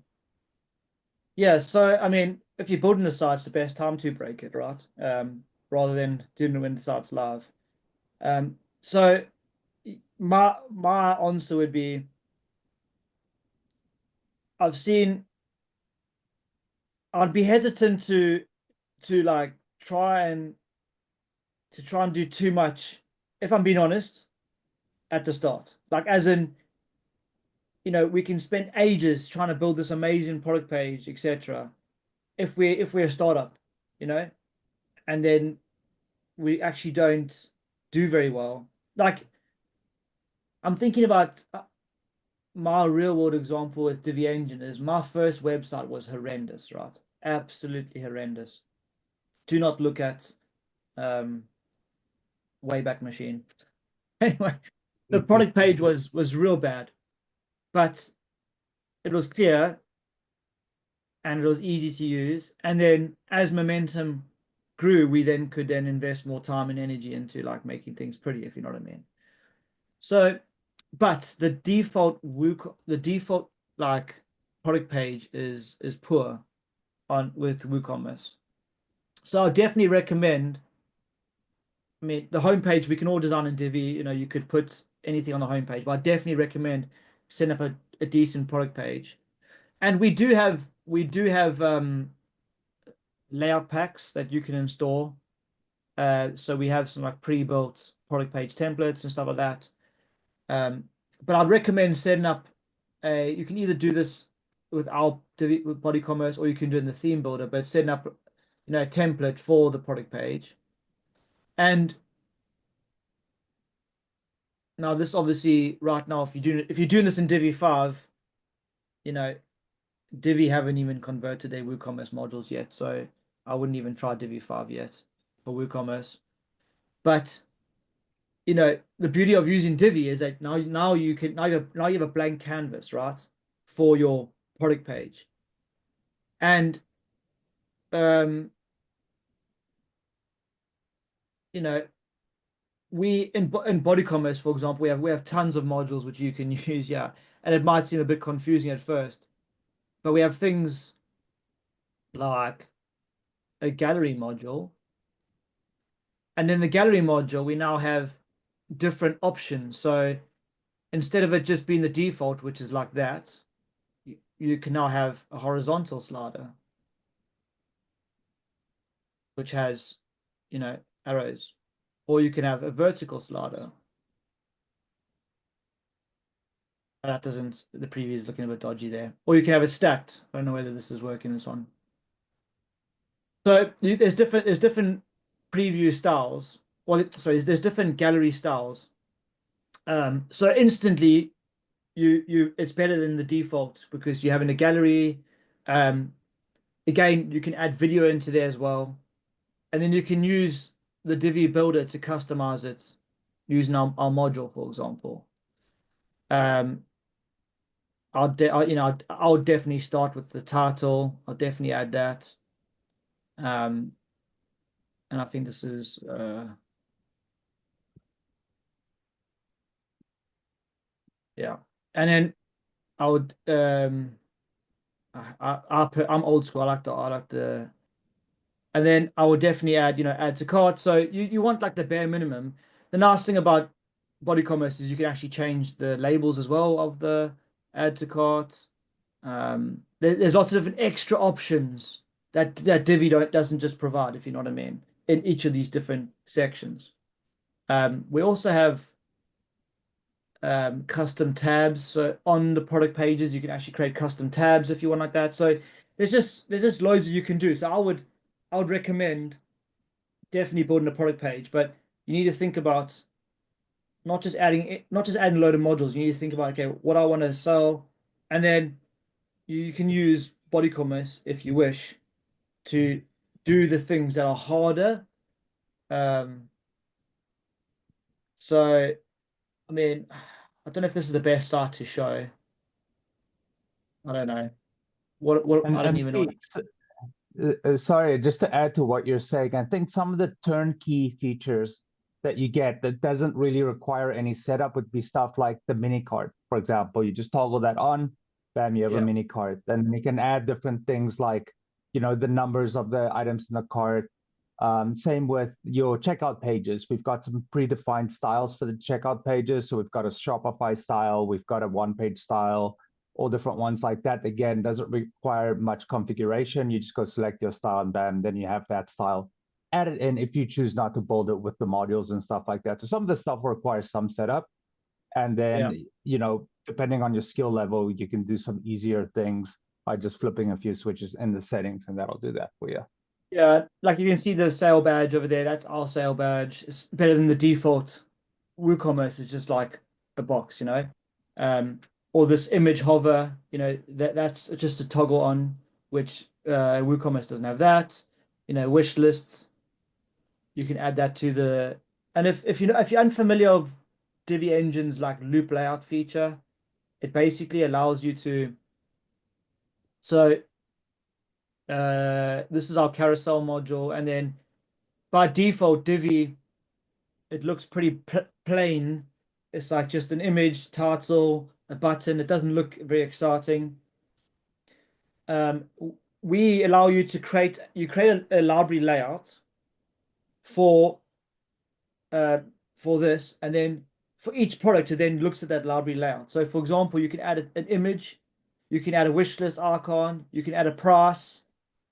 Yeah, so I mean, if you're building a site, it's the best time to break it, right? Rather than doing it when the site's live. So my answer would be, I'd be hesitant to like try and do too much, if I'm being honest, at the start. Like, as in, we can spend ages trying to build this amazing product page, etc. If we're a startup, and then we actually don't do very well. Like, I'm thinking about my real world example with Divi Engine. Is my first website was horrendous, right? Absolutely horrendous. Do not look at Wayback Machine. Anyway, the product page was real bad, but it was clear and it was easy to use. And then as momentum grew, we then could invest more time and energy into like making things pretty, if you know what I mean. So, but the default like product page is poor with WooCommerce. So I definitely recommend. I mean, the homepage we can all design in Divi. You could put anything on the homepage, but I definitely recommend setting up a decent product page. And we do have layout packs that you can install. So we have some like pre-built product page templates and stuff like that. But I'd recommend setting up you can either do this with WooCommerce, or you can do it in the theme builder, but setting up a template for the product page. And now this obviously right now, if you're doing this in Divi 5, Divi haven't even converted their WooCommerce modules yet, so I wouldn't even try Divi 5 yet for WooCommerce. But the beauty of using Divi is that now you have a blank canvas, right, for your product page. And we in WooCommerce, for example, we have tons of modules which you can use, yeah, and it might seem a bit confusing at first, but we have things like a gallery module, and in the gallery module we now have different options. So instead of it just being the default, which is like that, you can now have a horizontal slider which has arrows, or you can have a vertical slider. That doesn't, the preview is looking a bit dodgy there. Or you can have it stacked. I don't know whether this is working this one. So there's different preview styles. Well, sorry, there's different gallery styles. So instantly it's better than the default because you're having a gallery. Again, you can add video into there as well. And then you can use the Divi builder to customize it using our module, for example. I'll definitely start with the title. I'll definitely add that. And I think this is yeah. And then I would I'm old school. I like the and then I would definitely add to cart. So you want like the bare minimum. The nice thing about WooCommerce is you can actually change the labels as well of the add to cart. There's lots of different extra options that Divi doesn't just provide, if you know what I mean, in each of these different sections. We also have custom tabs. So on the product pages, you can actually create custom tabs if you want like that. So there's just loads that you can do. So I would recommend definitely building a product page, but you need to think about not just adding a load of modules. You need to think about, okay, what I want to sell, and then you can use WooCommerce if you wish to do the things that are harder. So I mean, I don't know if this is the best site to show. I don't know. I don't even know. Sorry, just to add to what you're saying, I think some of the turnkey features that you get that doesn't really require any setup would be stuff like the mini cart, for example. You just toggle that on, bam, you have a Yeah. mini cart. Then you can add different things like, the numbers of the items in the cart. Same with your checkout pages. We've got some predefined styles for the checkout pages. So we've got a Shopify style, we've got a one-page style, all different ones like that. Again, doesn't require much configuration. You just go select your style and bam, then you have that style. Add it in if you choose not to build it with the modules and stuff like that. So some of the stuff requires some setup. And then, depending on your skill level, you can do some easier things by just flipping a few switches in the settings, and that'll do that for you. Yeah, like you can see the sale badge over there. That's our sale badge. It's better than the default. WooCommerce is just like a box, or this image hover, that's just a toggle on, which WooCommerce doesn't have that. Wish lists, you can add that to the, and if you're unfamiliar of Divi Engine's like loop layout feature, it basically allows you to, so this is our carousel module, and then by default Divi, it looks pretty plain. It's like just an image, title, a button. It doesn't look very exciting. We allow you to create a library layout for this, and then for each product it then looks at that library layout. So for example, you can add an image, you can add a wish list icon, you can add a price,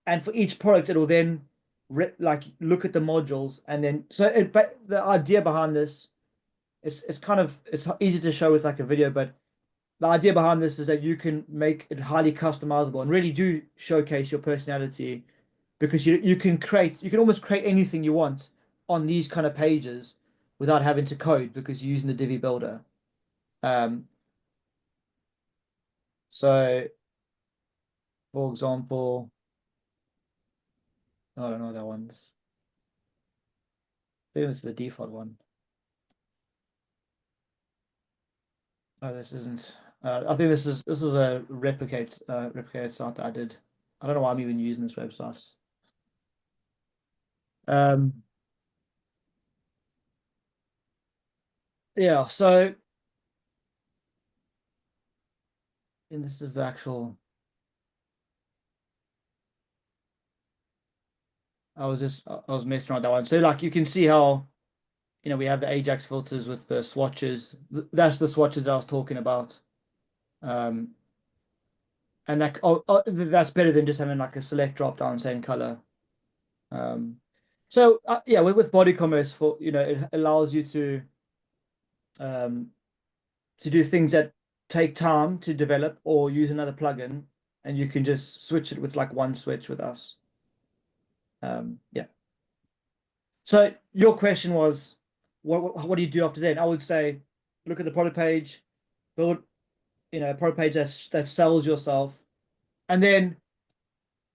and for each product it will then look at the modules, and then but the idea behind this it's easy to show with like a video, but the idea behind this is that you can make it highly customizable and really do showcase your personality, because you can almost create anything you want on these kind of pages without having to code, because you're using the Divi builder. So for example, I don't know that one. I think this is the default one. Oh, this isn't. I think this was a replicated site that I did. I don't know why I'm even using this website. Yeah, so and this is the actual. I was messing around that one. So like you can see how, we have the Ajax filters with the swatches. That's the swatches that I was talking about. And that's better than just having like a select drop down saying color. So yeah, with WooCommerce, for it allows you to do things that take time to develop, or use another plugin, and you can just switch it with like one switch with us. Yeah. So your question was, what do you do after that? I would say, look at the product page, build, a product page that sells yourself, and then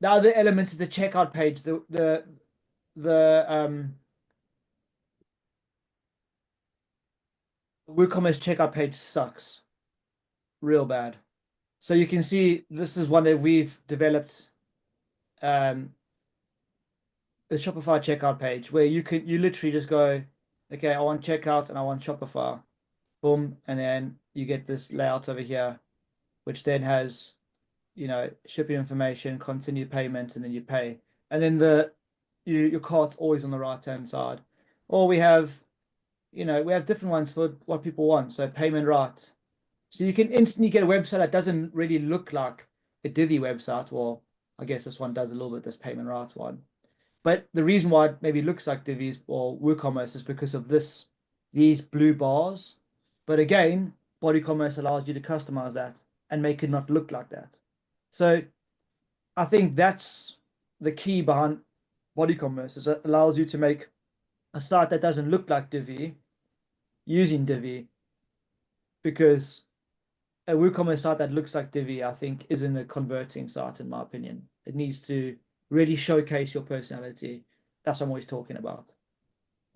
the other element is the checkout page. The WooCommerce checkout page sucks real bad. So you can see this is one that we've developed, the Shopify checkout page, where you literally just go, okay, I want checkout and I want Shopify, boom, and then you get this layout over here, which then has, shipping information, continue payment, and then you pay, and then your cart's always on the right-hand side. Or we have different ones for what people want. So payment right. So you can instantly get a website that doesn't really look like a Divi website. Well, I guess this one does a little bit, this payment right one. But the reason why it maybe looks like Divi's or WooCommerce is because of these blue bars. But again, BodyCommerce allows you to customize that and make it not look like that. So I think that's the key behind BodyCommerce, is it allows you to make a site that doesn't look like Divi using Divi, because a WooCommerce site that looks like Divi, I think, isn't a converting site, in my opinion. It needs to really showcase your personality. That's what I'm always talking about.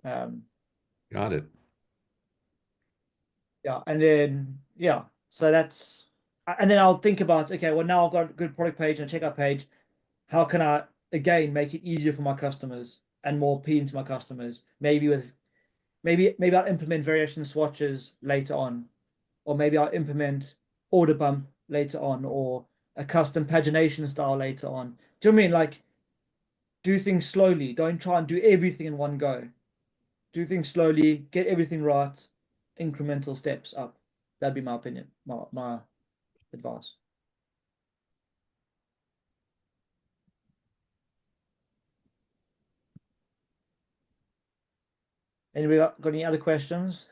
Got it. Yeah, and then yeah, so that's and then I'll think about, okay, well now I've got a good product page and a checkout page. How can I again make it easier for my customers and more appealing to my customers? Maybe I'll implement variation swatches later on, or maybe I'll implement order bump later on, or a custom pagination style later on. Do you know what I mean? Like, do things slowly. Don't try and do everything in one go. Do things slowly, get everything right, incremental steps up. That'd be my opinion, my advice. Anybody got any other questions?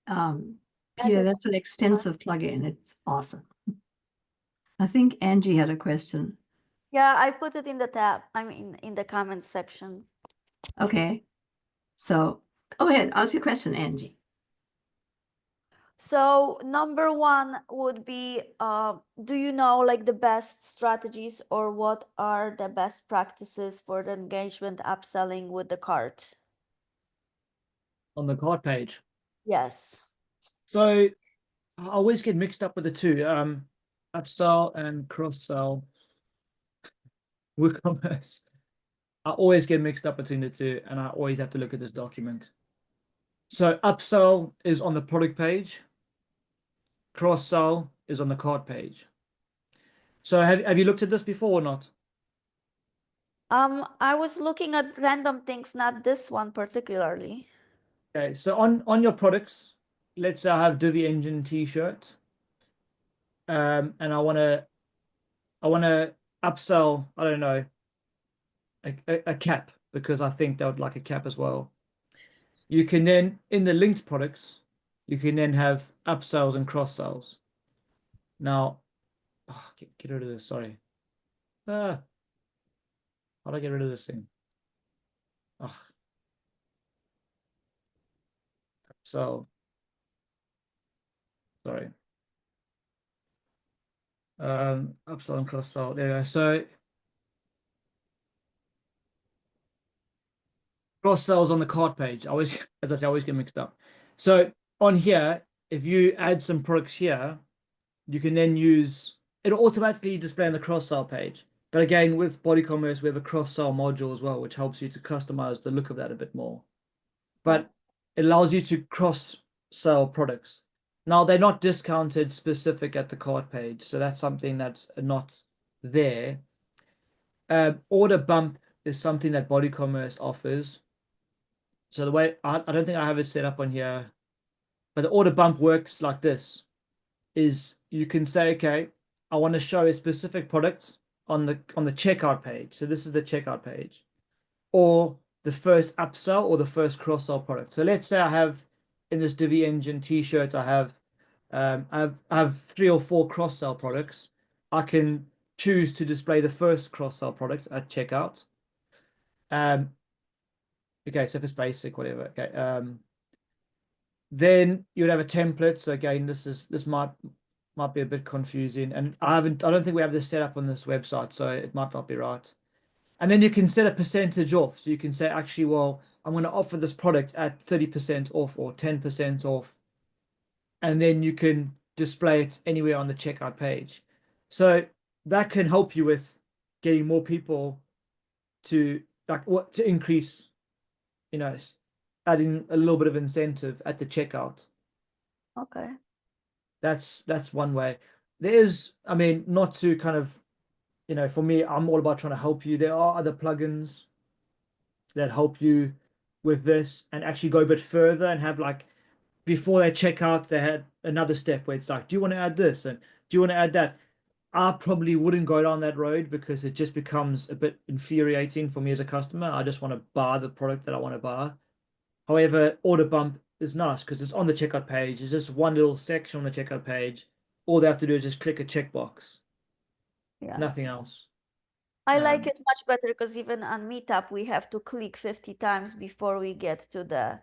Peter, that's an extensive plugin. It's awesome. I think Angie had a question. Yeah, I put it in the tab. I mean, in the comments section. Okay. So go ahead, ask your question, Angie. So number one would be, do you know like the best strategies or what are the best practices for the engagement upselling with the cart? On the cart page. Yes. So I always get mixed up with the two, upsell and cross-sell. WooCommerce. I always get mixed up between the two, and I always have to look at this document. So upsell is on the product page. Cross-sell is on the cart page. So have you looked at this before or not? I was looking at random things, not this one particularly. Okay, so on your products, let's say I have Divi Engine t-shirt, and I wanna upsell, I don't know, a cap, because I think they would like a cap as well. You can then, in the linked products, you can then have upsells and cross sells. Now, get rid of this. Sorry. How do I get rid of this thing? So, sorry. Upsell and cross sell. There we go. So, cross sells on the cart page. I always, as I say, I always get mixed up. So on here, if you add some products here, you can then use it'll automatically display on the cross sell page. But again, with WooCommerce, we have a cross sell module as well, which helps you to customize the look of that a bit more. But it allows you to cross sell products. Now they're not discounted specific at the cart page, so that's something that's not there. Order bump is something that WooCommerce offers. So the way I don't think I have it set up on here, but the order bump works like this: is you can say, okay, I want to show a specific product on the checkout page. So this is the checkout page, or the first upsell or the first cross sell product. So let's say I have in this Divi Engine t-shirt, I have 3 or 4 cross sell products. I can choose to display the first cross sell product at checkout. Okay, so if it's basic, whatever. Okay. Then you'd have a template. So again, this might be a bit confusing, and I don't think we have this set up on this website, so it might not be right. And then you can set a percentage off. So you can say, actually, well, I'm going to offer this product at 30% off or 10% off, and then you can display it anywhere on the checkout page. So that can help you with getting more people to increase, adding a little bit of incentive at the checkout. Okay. That's one way. There is, I mean, not to kind of, for me, I'm all about trying to help you. There are other plugins that help you with this and actually go a bit further and have, like, before they check out, they had another step where it's like, do you want to add this? And do you want to add that? I probably wouldn't go down that road because it just becomes a bit infuriating for me as a customer. I just want to buy the product that I want to buy. However, order bump is nice because it's on the checkout page. It's just one little section on the checkout page. All they have to do is just click a checkbox. Yeah. Nothing else. I like it much better because even on Meetup, we have to click 50 times before we get to the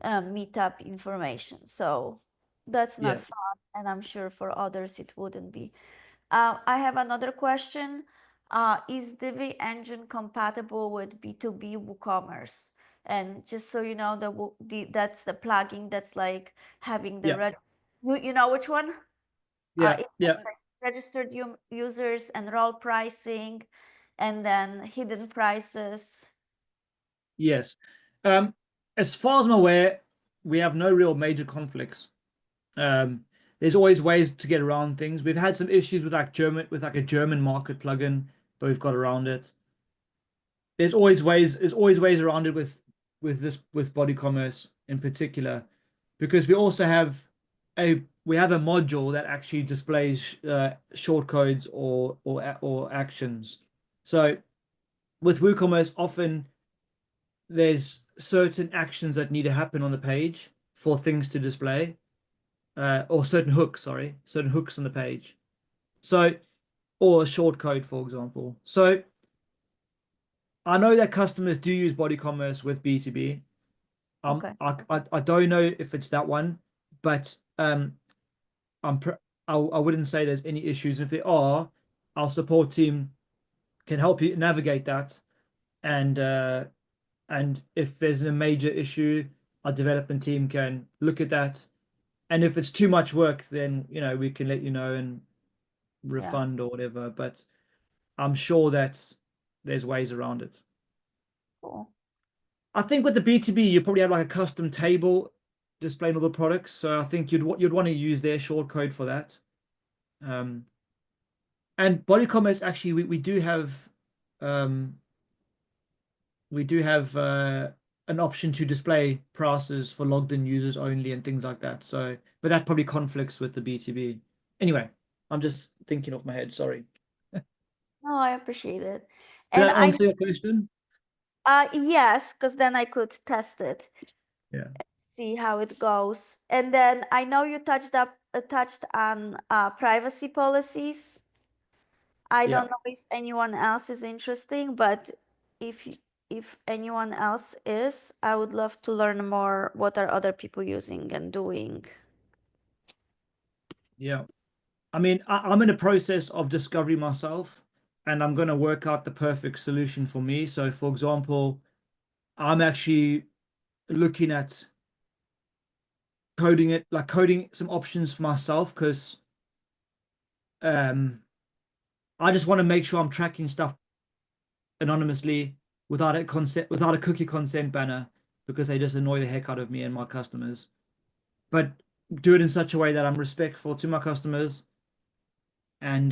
Meetup information. So that's not fun. And I'm sure for others it wouldn't be. I have another question. Is Divi Engine compatible with B2B WooCommerce? And just so you know, that's the plugin that's like having the Yeah. you know which one? Yeah. It Yeah. has like registered users and role pricing, and then hidden prices. Yes. As far as I'm aware, we have no real major conflicts. There's always ways to get around things. We've had some issues with like a German market plugin, but we've got around it. There's always ways around it with body commerce in particular, because we also have a module that actually displays short codes or actions. So with WooCommerce, often there's certain actions that need to happen on the page for things to display, or certain hooks, certain hooks on the page. So, or a short code, for example. So I know that customers do use body commerce with B2B. Okay. I don't know if it's that one, but I wouldn't say there's any issues. And if there are, our support team can help you navigate that. And if there's a major issue, our development team can look at that. And if it's too much work, then we can let you know and refund or whatever. But I'm sure that there's ways around it. Cool. I think with the B2B, you probably have like a custom table displaying all the products. So I think you'd want to use their short code for that. And body commerce, actually, we do have um, an option to display prices for logged in users only and things like that. So, but that probably conflicts with the B2B. Anyway, I'm just thinking off my head. Sorry. No, I appreciate it. Did And that answer your question? yes, because then I could test it. Yeah. See how it goes. And then I know you touched on privacy policies. I Yeah. don't know if anyone else is interesting, but if anyone else is, I would love to learn more. What are other people using and doing? Yeah. I mean, I'm in a process of discovery myself, and I'm going to work out the perfect solution for me. So, for example, I'm actually looking at coding some options for myself, because I just want to make sure I'm tracking stuff anonymously without a cookie consent banner, because they just annoy the heck out of me and my customers. But do it in such a way that I'm respectful to my customers, and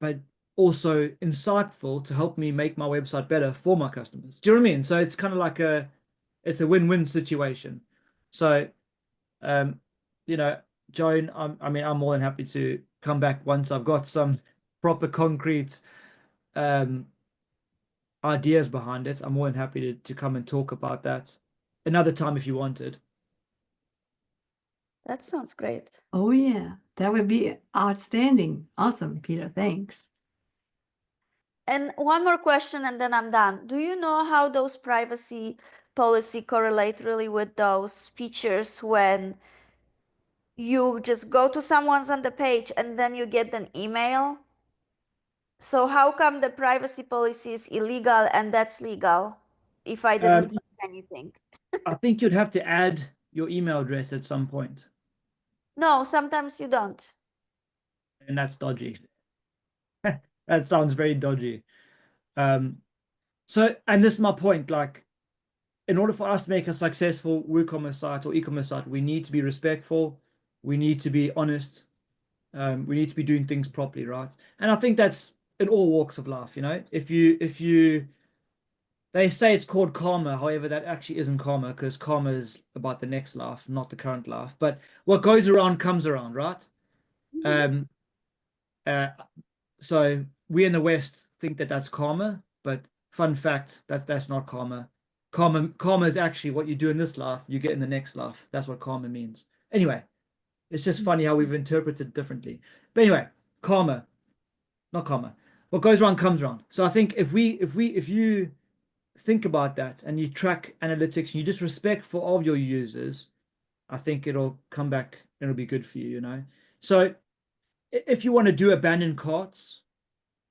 but also insightful to help me make my website better for my customers. Do you know what I mean? So it's kind of like it's a win-win situation. So um Joan, I'm more than happy to come back once I've got some proper concrete um ideas behind it. I'm more than happy to come and talk about that another time if you wanted. That sounds great. Oh, yeah. That would be outstanding. Awesome, Peter. Thanks. And one more question, and then I'm done. Do you know how those privacy policy correlate really with those features when you just go to someone's on the page and then you get an email? So how come the privacy policy is illegal and that's legal if I didn't do anything? I think you'd have to add your email address at some point, No, sometimes you don't. and that's dodgy. That sounds very dodgy. And this is my point, like, in order for us to make a successful WooCommerce site or e-commerce site, we need to be respectful, we need to be honest, we need to be doing things properly, right? And I think that's in all walks of life, if you they say it's called karma, however, that actually isn't karma, because karma is about the next life, not the current life. But what goes around comes around, right? Um, uh, so we in the West think that that's karma, but fun fact, that's not karma. Karma is actually what you do in this life, you get in the next life. That's what karma means. Anyway, it's just funny how we've interpreted it differently. But anyway, karma, not karma. What goes around comes around. So I think if you think about that and you track analytics and you just respectful of your users, I think it'll come back and it'll be good for you. So if you want to do abandoned carts,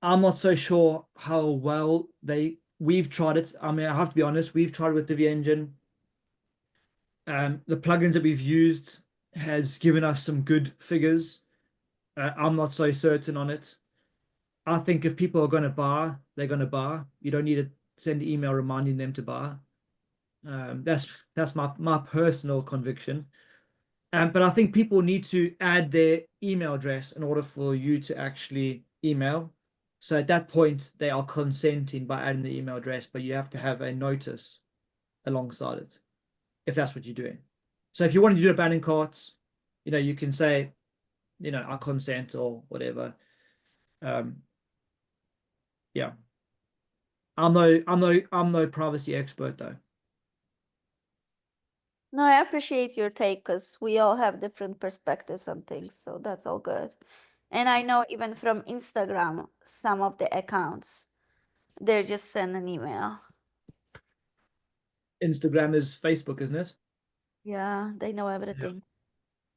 I'm not so sure how well they we've tried it. I mean, I have to be honest, we've tried it with Divi Engine. The plugins that we've used has given us some good figures. I'm not so certain on it. I think if people are going to buy, they're going to buy. You don't need to send an email reminding them to buy. That's my personal conviction. But I think people need to add their email address in order for you to actually email. So at that point, they are consenting by adding the email address, but you have to have a notice alongside it, if that's what you're doing. So if you want to do abandoned carts, you can say, I consent or whatever. Yeah. I'm no privacy expert though. No, I appreciate your take because we all have different perspectives on things, so that's all good. And I know even from Instagram, some of the accounts, they just send an email. Instagram is Facebook, isn't it? Yeah, they know everything.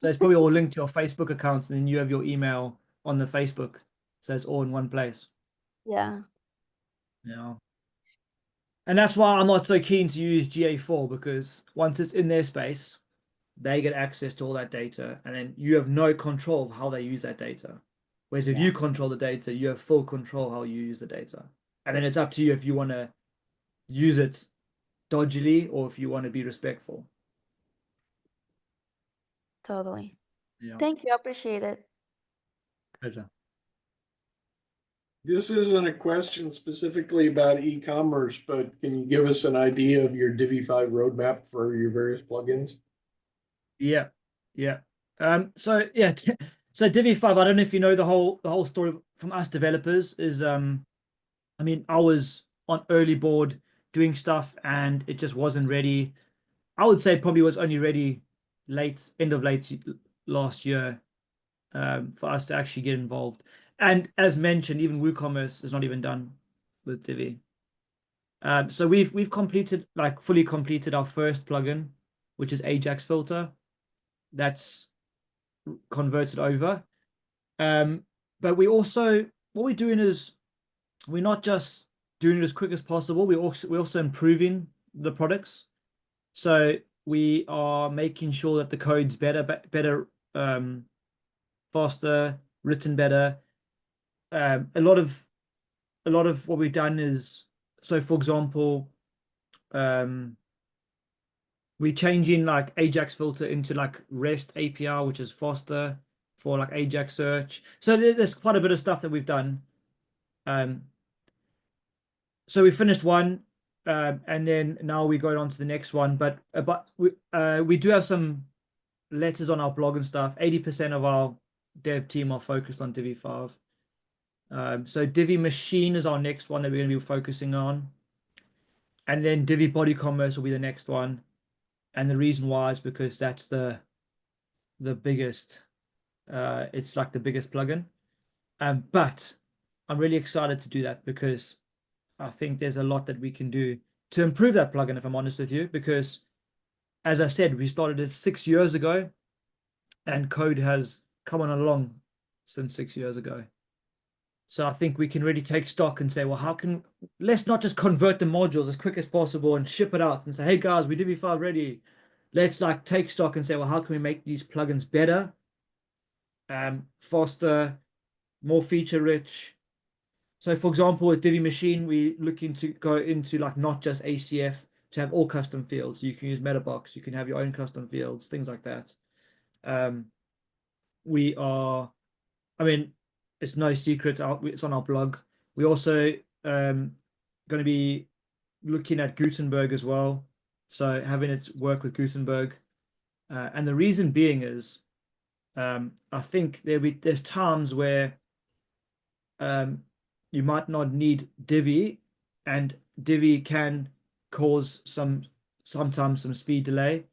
So it's probably all linked to your Facebook accounts, and then you have your email on the Facebook. So it's all in one place. Yeah. Yeah. And that's why I'm not so keen to use GA4, because once it's in their space, they get access to all that data, and then you have no control of how they use that data. Whereas if you control the data, you have full control how you use the data. And then it's up to you if you want to use it dodgily or if you want to be respectful. Totally. Yeah. Thank you. I appreciate it. Pleasure. This isn't a question specifically about e-commerce, but can you give us an idea of your Divi 5 roadmap for your various plugins? Yeah. So yeah, so Divi 5, I don't know if you know the whole story from us developers is I mean, I was on early board doing stuff and it just wasn't ready. I would say probably was only ready end of late last year for us to actually get involved. And as mentioned, even WooCommerce is not even done with Divi. So we've fully completed our first plugin, which is Ajax filter. That's converted over. But we also, what we're doing is we're not just doing it as quick as possible. We're also improving the products. So we are making sure that the code's better, faster, written better. A lot of what we've done is, so for example, we're changing like Ajax filter into like REST API, which is faster for like Ajax search. So there's quite a bit of stuff that we've done. So we finished one, and then now we go on to the next one. But we do have some letters on our blog and stuff. 80% of our dev team are focused on Divi 5. So Divi Machine is our next one that we're going to be focusing on. And then Divi Body Commerce will be the next one. And the reason why is because that's the biggest, it's like the biggest plugin. But I'm really excited to do that because I think there's a lot that we can do to improve that plugin, if I'm honest with you, because as I said, we started it 6 years ago and code has come on along since 6 years ago. So I think we can really take stock and say, well, let's not just convert the modules as quick as possible and ship it out and say, hey guys, we Divi 5 ready. Let's like take stock and say, well, how can we make these plugins better, faster, more feature rich? So for example, with Divi Machine, we're looking to go into like not just ACF to have all custom fields. You can use Metabox, you can have your own custom fields, things like that. I mean, it's no secret, it's on our blog. We also going to be looking at Gutenberg as well. So having it work with Gutenberg. And the reason being is I think there's times where you might not need Divi, and Divi can cause sometimes some speed delay,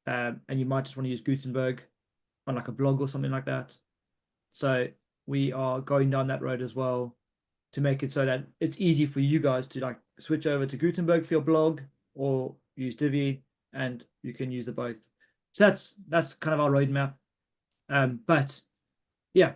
and you might just want to use Gutenberg on like a blog or something like that. So we are going down that road as well to make it so that it's easy for you guys to like switch over to Gutenberg for your blog or use Divi, and you can use the both. So that's kind of our roadmap. But yeah,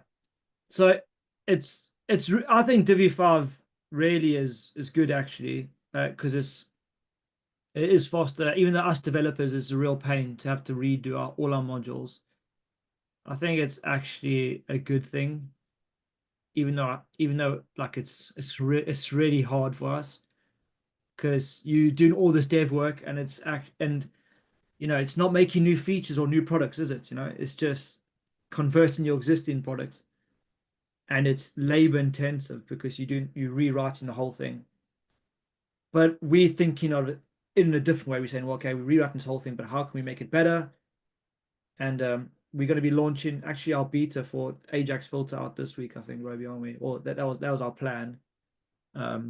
so I think Divi 5 really is good actually, because it is faster. Even though us developers, it's a real pain to have to redo all our modules. I think it's actually a good thing, even though like it's really hard for us because you doing all this dev work and it's not making new features or new products, is it? It's just converting your existing products, and it's labor intensive because you're rewriting the whole thing. But we're thinking of it in a different way. We're saying, well, okay, we're rewriting this whole thing, but how can we make it better? And we're going to be launching actually our beta for Ajax filter out this week, I think, Roby, aren't we? Or that was our plan. Yeah,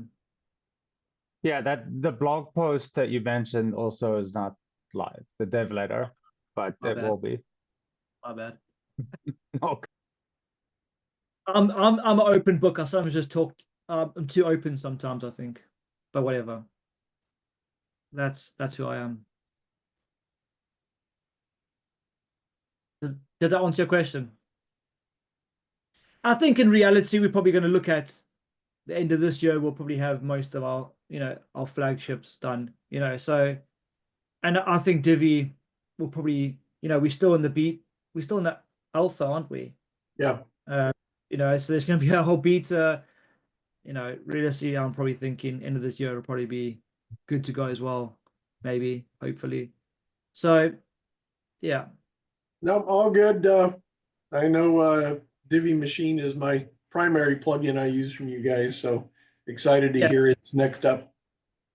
the blog post that you mentioned also is not live, the dev letter, but My it bad. will be. My bad. Okay. I'm an open book. I sometimes just talk. I'm too open sometimes, I think. But whatever. That's who I am. Does that answer your question? I think in reality, we're probably going to look at the end of this year. We'll probably have most of our flagships done. So, and I think Divi will probably, we're still in the alpha, aren't we? Yeah. So there's going to be a whole beta. Realistically, I'm probably thinking end of this year will probably be good to go as well. Maybe, hopefully. So, yeah. No, all good. I know Divi Machine is my primary plugin I use from you guys, so excited to Yeah. hear it's next up.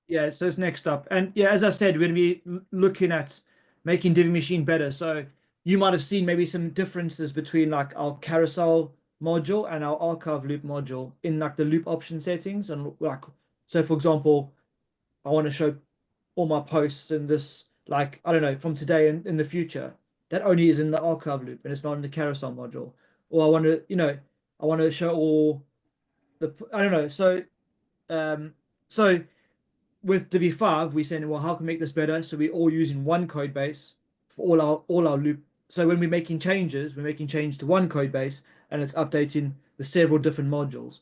Yeah, so it's next up. And yeah, as I said, we're going to be looking at making Divi Machine better. So you might have seen maybe some differences between like our carousel module and our archive loop module in like the loop option settings. And like, so for example, I want to show all my posts in this, like, I don't know, from today and in the future. That only is in the archive loop and it's not in the carousel module. Or I want to show all I don't know. So with Divi 5, we're saying, well, how can we make this better? So we're all using one code base for all our loop. So when we're making changes to one code base and it's updating the several different modules.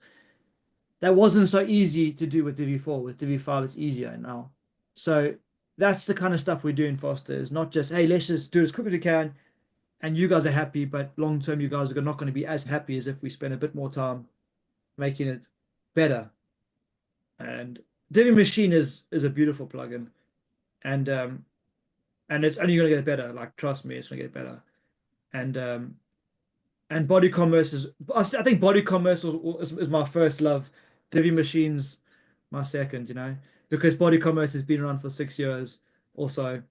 That wasn't so easy to do with Divi 4. With Divi 5, it's easier now. So that's the kind of stuff we're doing, Foster. It's not just, hey, let's just do as quick as we can, and you guys are happy, but long term, you guys are not going to be as happy as if we spend a bit more time making it better. And Divi Machine is a beautiful plugin, and it's only going to get better. Like, trust me, it's going to get better. And body commerce I think body commerce is my first love. Divi Machine's my second, because body commerce has been around for 6 years or so.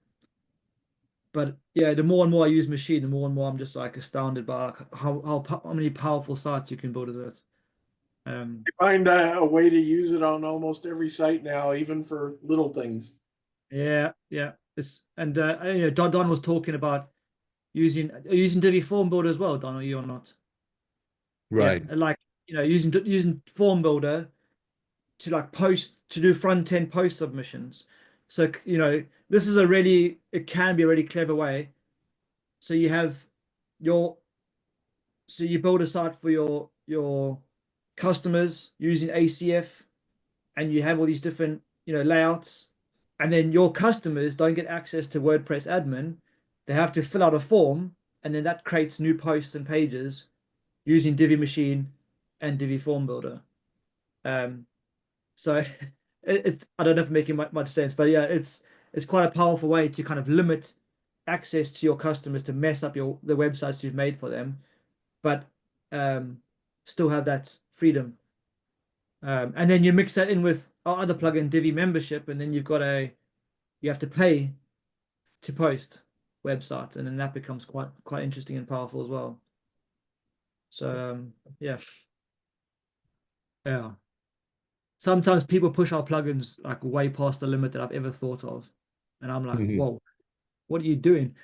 But yeah, the more and more I use Machine, the more and more I'm just like astounded by like, how many powerful sites you can build with it. I find a way to use it on almost every site now, even for little things. Yeah. Don was talking about using Divi Form Builder as well, Don, are you or not? Right. Yeah, like using Form Builder to like to do front end post submissions. So this is it can be a really clever way. So you build a site for your customers using ACF, and you have all these different layouts, and then your customers don't get access to WordPress admin. They have to fill out a form, and then that creates new posts and pages using Divi Machine and Divi Form Builder. So it's I don't know if I'm making much sense, but yeah, it's quite a powerful way to kind of limit access to your customers to mess up the websites you've made for them, but still have that freedom. And then you mix that in with our other plugin, Divi Membership, and then you have to pay to post websites, and then that becomes quite interesting and powerful as well. So yeah. Sometimes people push our plugins like way past the limit that I've ever thought of, and I'm like, whoa, what are you doing?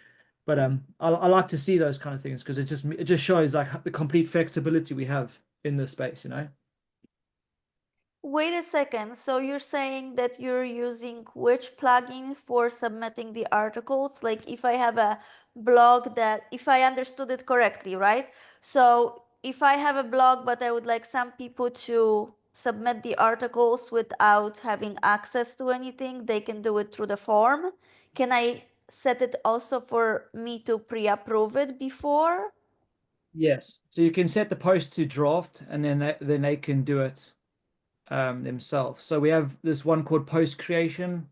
But I like to see those kind of things because it just shows like the complete flexibility we have in this space, Wait a second. So you're saying that you're using which plugin for submitting the articles? Like if I have a blog if I understood it correctly, right? So if I have a blog, but I would like some people to submit the articles without having access to anything, they can do it through the form. Can I set it also for me to pre-approve it before? Yes. So you can set the post to draft, and then they can do it themselves. So we have this one called post creation.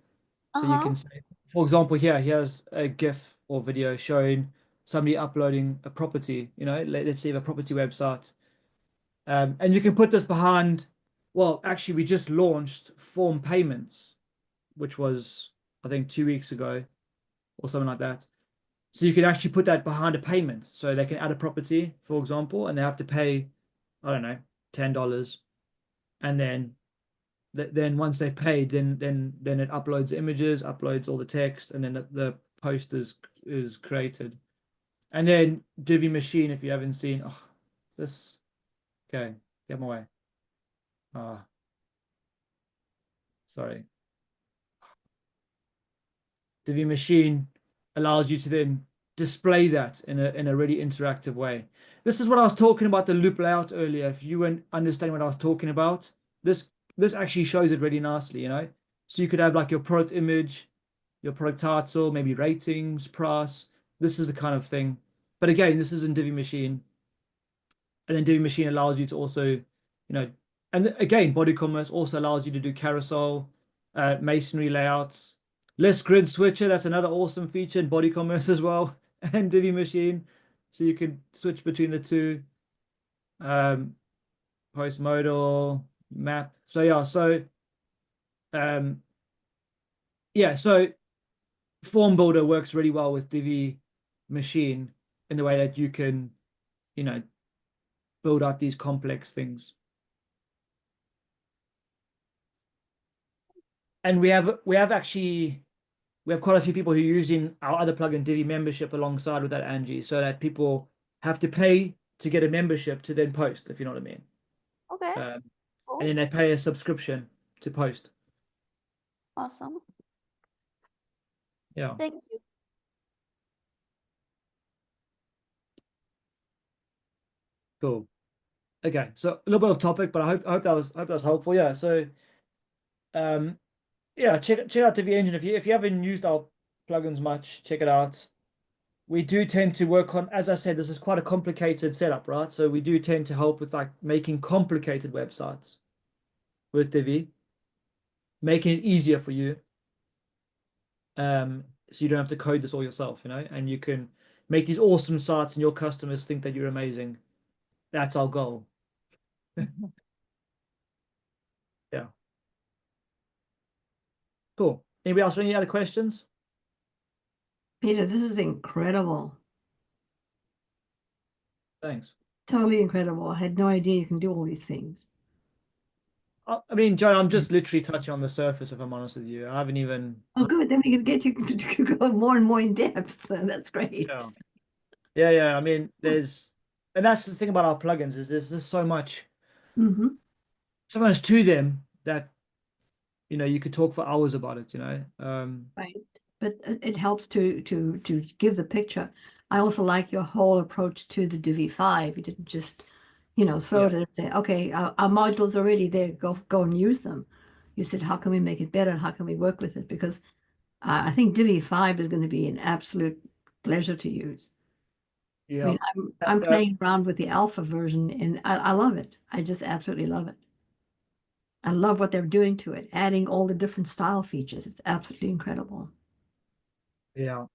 So you can say, for example, here's a GIF or video showing somebody uploading a property. Let's say you have a property website, and you can put this behind. Well, actually, we just launched form payments, which was I think 2 weeks ago or something like that. So you can actually put that behind a payment. So they can add a property, for example, and they have to pay, I don't know, $10. And then once they've paid, then it uploads images, uploads all the text, and then the post is created. And then Divi Machine, if you haven't seen, this, okay, get my way. Sorry. Divi Machine allows you to then display that in a really interactive way. This is what I was talking about, the loop layout earlier. If you weren't understanding what I was talking about, this actually shows it really nicely, So you could have like your product image, your product title, maybe ratings, price. This is the kind of thing. But again, this is in Divi Machine. And then Divi Machine allows you to also, and again, WooCommerce also allows you to do carousel, masonry layouts, list grid switcher. That's another awesome feature in WooCommerce as well, and Divi Machine. So you can switch between the two. Post modal map. So so form builder works really well with Divi Machine in the way that you can, build out these complex things. And we have quite a few people who are using our other plugin Divi membership alongside with that, Angie, so that people have to pay to get a membership to then post, if you know what I mean. Okay. Cool. And then they pay a subscription to post. Awesome. Yeah. Thank you. Cool. Okay, so a little bit off topic, but I hope that was helpful. Yeah. So yeah, check out Divi Engine. If you haven't used our plugins much, check it out. We do tend to work on, as I said, this is quite a complicated setup, right? So we do tend to help with like making complicated websites with Divi, making it easier for you. So you don't have to code this all yourself, and you can make these awesome sites and your customers think that you're amazing. That's our goal. Yeah. Cool. Anybody else? Any other questions? Peter, this is incredible. Thanks. Totally incredible. I had no idea you can do all these things. I mean, Joe, I'm just literally touching on the surface, if I'm honest with you. I haven't even. Oh, good. Then we can get you to go more and more in depth. That's great. Yeah. I mean, and that's the thing about our plugins is there's just so much to them that you could talk for hours about it. Right. But it helps to give the picture. I also like your whole approach to the Divi 5. You didn't just throw it and say, okay, our modules are already there, go and use them. You said, how can we make it better? How can we work with it? Because I think Divi 5 is going to be an absolute pleasure to use. Yeah. I mean, I'm playing around with the alpha version and I love it. I just absolutely love it. I love what they're doing to it, adding all the different style features. It's absolutely incredible. Yeah.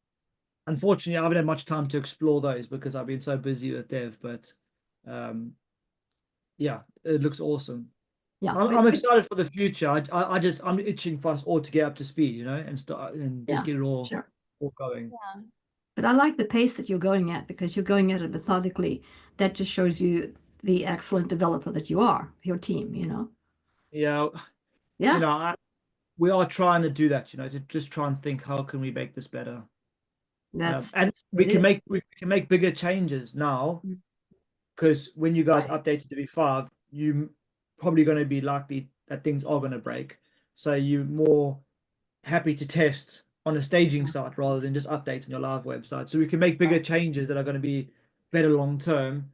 Unfortunately, I haven't had much time to explore those because I've been so busy with dev, but yeah, it looks awesome. Yeah, I'm excited for the future. I'm itching for us all to get up to speed, and start and just get it all going. Yeah. But I like the pace that you're going at because you're going at it methodically. That just shows you the excellent developer that you are, your team, Yeah. We are trying to do that, to just try and think how can we make this better. And we can make bigger changes now, because when you guys updated to V5, you probably going to be likely that things are going to break. So you're more happy to test on a staging site rather than just updating your live website. So we can make bigger changes that are going to be better long term,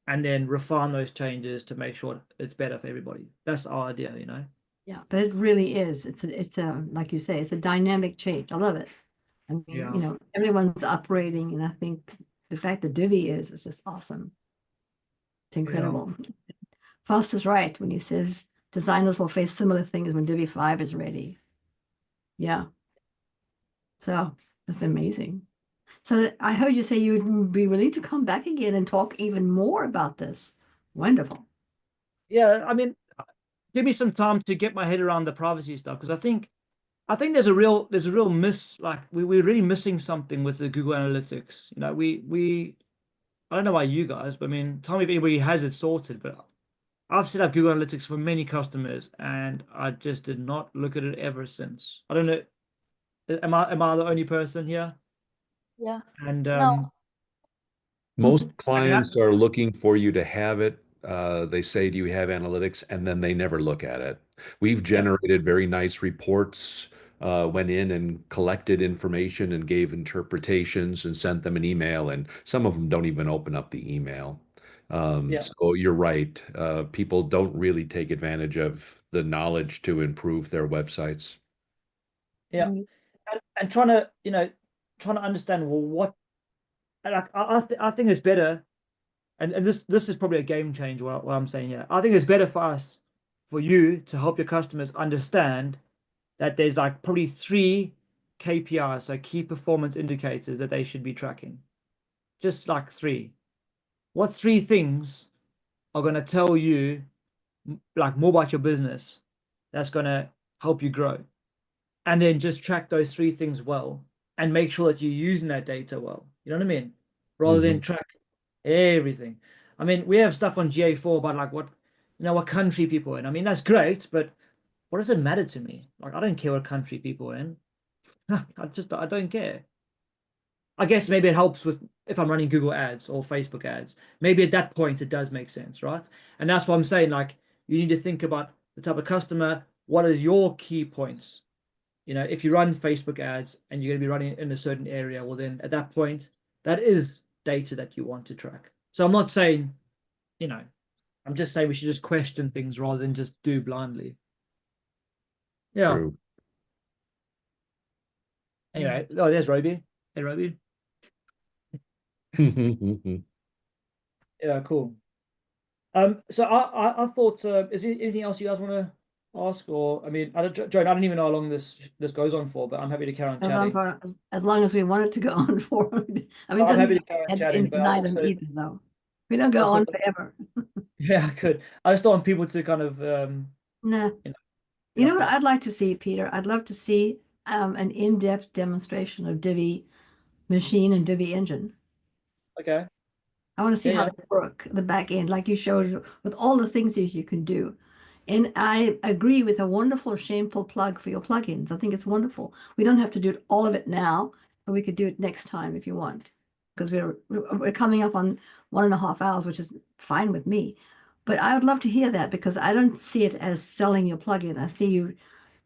and then refine those changes to make sure it's better for everybody. That's our idea, you know. Yeah, but it really is. It's a like you say, it's a dynamic change. I love it. I mean, Yeah. you know, everyone's upgrading, and I think the fact that Divi is just awesome. It's incredible. Faust is right when he says designers will face similar things when Divi 5 is ready. Yeah. So that's amazing. So I heard you say you'd be willing to come back again and talk even more about this. Wonderful. Yeah, I mean, give me some time to get my head around the privacy stuff, because I think there's a real miss, like we're really missing something with the Google Analytics. You know, we I don't know about you guys, but I mean, tell me if anybody has it sorted, but I've set up Google Analytics for many customers and I just did not look at it ever since. I don't know, am I the only person here? Yeah. And No. Most And that, clients are looking for you to have it. They say, "Do you have analytics?" And then they never look at it. We've generated very nice reports, went in and collected information and gave interpretations and sent them an email, and some of them don't even open up the email. yeah, So you're right. People don't really take advantage of the knowledge to improve their websites. yeah. And trying to, you know, trying to understand, well, what, like I think it's better, and this is probably a game changer what I'm saying here. I think it's better for us, for you to help your customers understand that there's like probably 3 KPIs, so key performance indicators that they should be tracking. Just like 3. What 3 things are going to tell you like more about your business that's going to help you grow? And then just track those 3 things well and make sure that you're using that data well. You know what I mean? Rather than track everything. I mean, we have stuff on GA4 about like what, you know, what country people are in. I mean, that's great, but what does it matter to me? Like, I don't care what country people are in. I don't care. I guess maybe it helps with if I'm running Google ads or Facebook ads. Maybe at that point it does make sense, right? And that's what I'm saying. Like, you need to think about the type of customer. What are your key points? You know, if you run Facebook ads and you're going to be running in a certain area, well, then at that point, that is data that you want to track. So I'm not saying, you know, I'm just saying we should just question things rather than just do blindly. Yeah. True. Anyway, oh, there's Roby. Hey, Roby. Yeah, cool. So I thought, is there anything else you guys want to ask? Or I mean, Joan, I don't even know how long this goes on for, but I'm happy to carry on Goes on chatting. for as long as we want it to go on for. I mean, it I'm happy doesn't to carry on end chatting, but I infinitum also, either, though. We don't go also on forever. yeah, I could. I just don't want people to kind of Nah. you know, You know what I'd like to see, Peter? I'd love to see an in-depth demonstration of Divi machine and Divi engine. okay. I want to see Yeah, how yeah. they work, the back end, like you showed with all the things that you can do. And I agree with a wonderful, shameful plug for your plugins. I think it's wonderful. We don't have to do all of it now, but we could do it next time if you want, because we're coming up on 1.5 hours, which is fine with me. But I would love to hear that because I don't see it as selling your plugin. I see you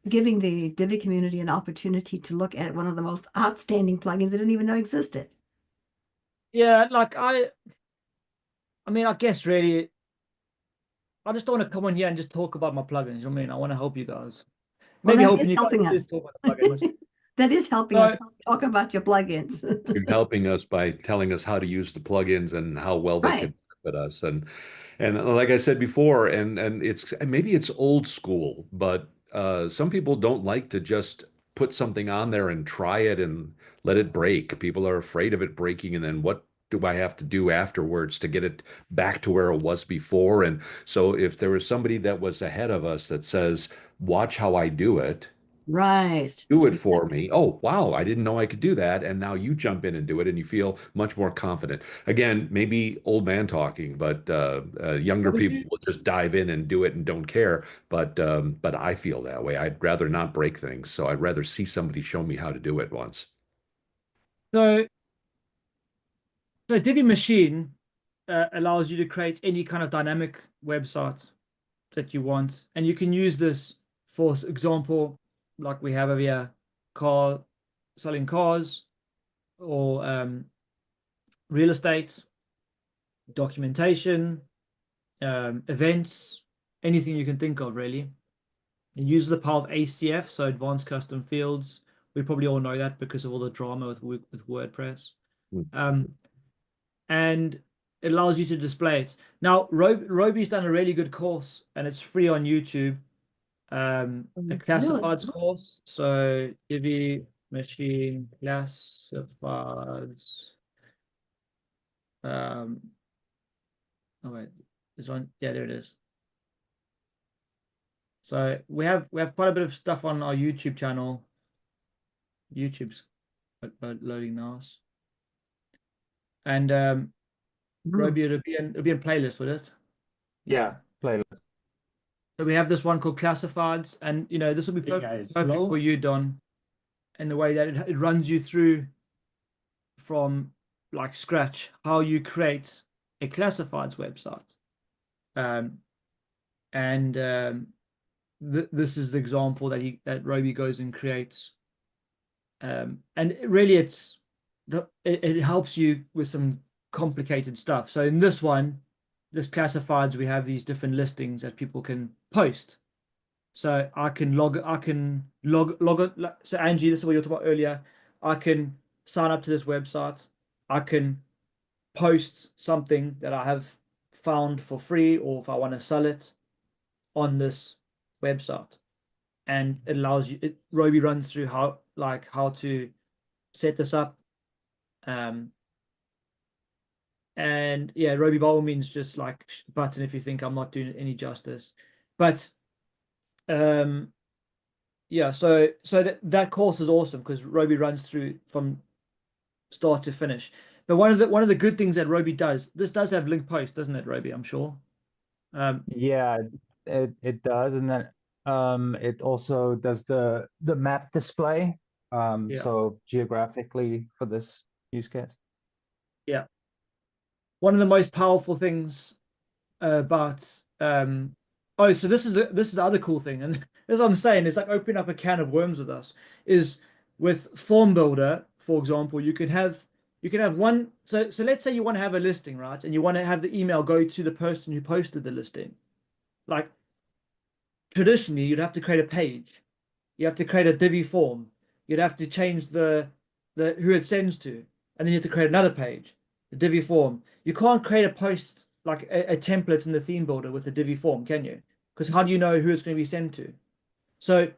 giving the Divi community an opportunity to look at one of the most outstanding plugins they didn't even know existed. Yeah, like I mean, I guess really, I just don't want to come on here and just talk about my plugins. You know what I mean? I want to help you guys. Well, Maybe that helping is you guys helping is us. talk about the plugins. That is helping So us talk about your plugins. You're helping us by telling us how to use the plugins and how well they Right. can benefit us. And like I said before, and it's maybe it's old school, but some people don't like to just put something on there and try it and let it break. People are afraid of it breaking, and then what do I have to do afterwards to get it back to where it was before? And so if there was somebody that was ahead of us that says, "Watch how I do it," Right. do it for me. Oh, wow, I didn't know I could do that. And now you jump in and do it, and you feel much more confident. Again, maybe old man talking, but younger would people you? will just dive in and do it and don't care. But I feel that way. I'd rather not break things, so I'd rather see somebody show me how to do it once. So Divi Machine allows you to create any kind of dynamic website that you want, and you can use this for example, like we have over here, car selling cars or real estate, documentation, events, anything you can think of, really. It uses the power of ACF, so advanced custom fields. We probably all know that because of all the drama with WordPress. And it allows you to display it. Now, Roby's done a really good course, and it's free on YouTube. A classifieds course. So Divi machine classifieds. Oh wait, is one? Yeah, there it is. So we have quite a bit of stuff on our YouTube channel. YouTube's loading now. And Roby, it'll be in playlist with it. Yeah, playlist. So we have this one called classifieds, and this will be perfect for you, Don, in the way that it runs you through from like scratch how you create a classifieds website. This is the example that Roby goes and creates. And really it helps you with some complicated stuff. So in this one, this classifieds, we have these different listings that people can post. So I can log on. So Angie, this is what you were talking about earlier. I can sign up to this website. I can post something that I have found for free, or if I want to sell it on this website. And it allows you, Roby runs through how to set this up. And yeah, Roby, by all means, just like button if you think I'm not doing it any justice. But yeah, so that course is awesome because Roby runs through from start to finish. But one of the good things that Roby does, this does have link post, doesn't it, Roby? I'm sure. Yeah, it does, and then it also does the map display. So geographically for this use case. Yeah. One of the most powerful things about oh, so this is the other cool thing, and that's what I'm saying. It's like opening up a can of worms with us. Is with Form Builder, for example, you can have one. So let's say you want to have a listing, right? And you want to have the email go to the person who posted the listing. Like traditionally, you'd have to create a page. You have to create a Divi form. You'd have to change the who it sends to, and then you have to create another page, the Divi form. You can't create a post like a template in the theme builder with a Divi form, can you? Because how do you know who it's going to be sent to? So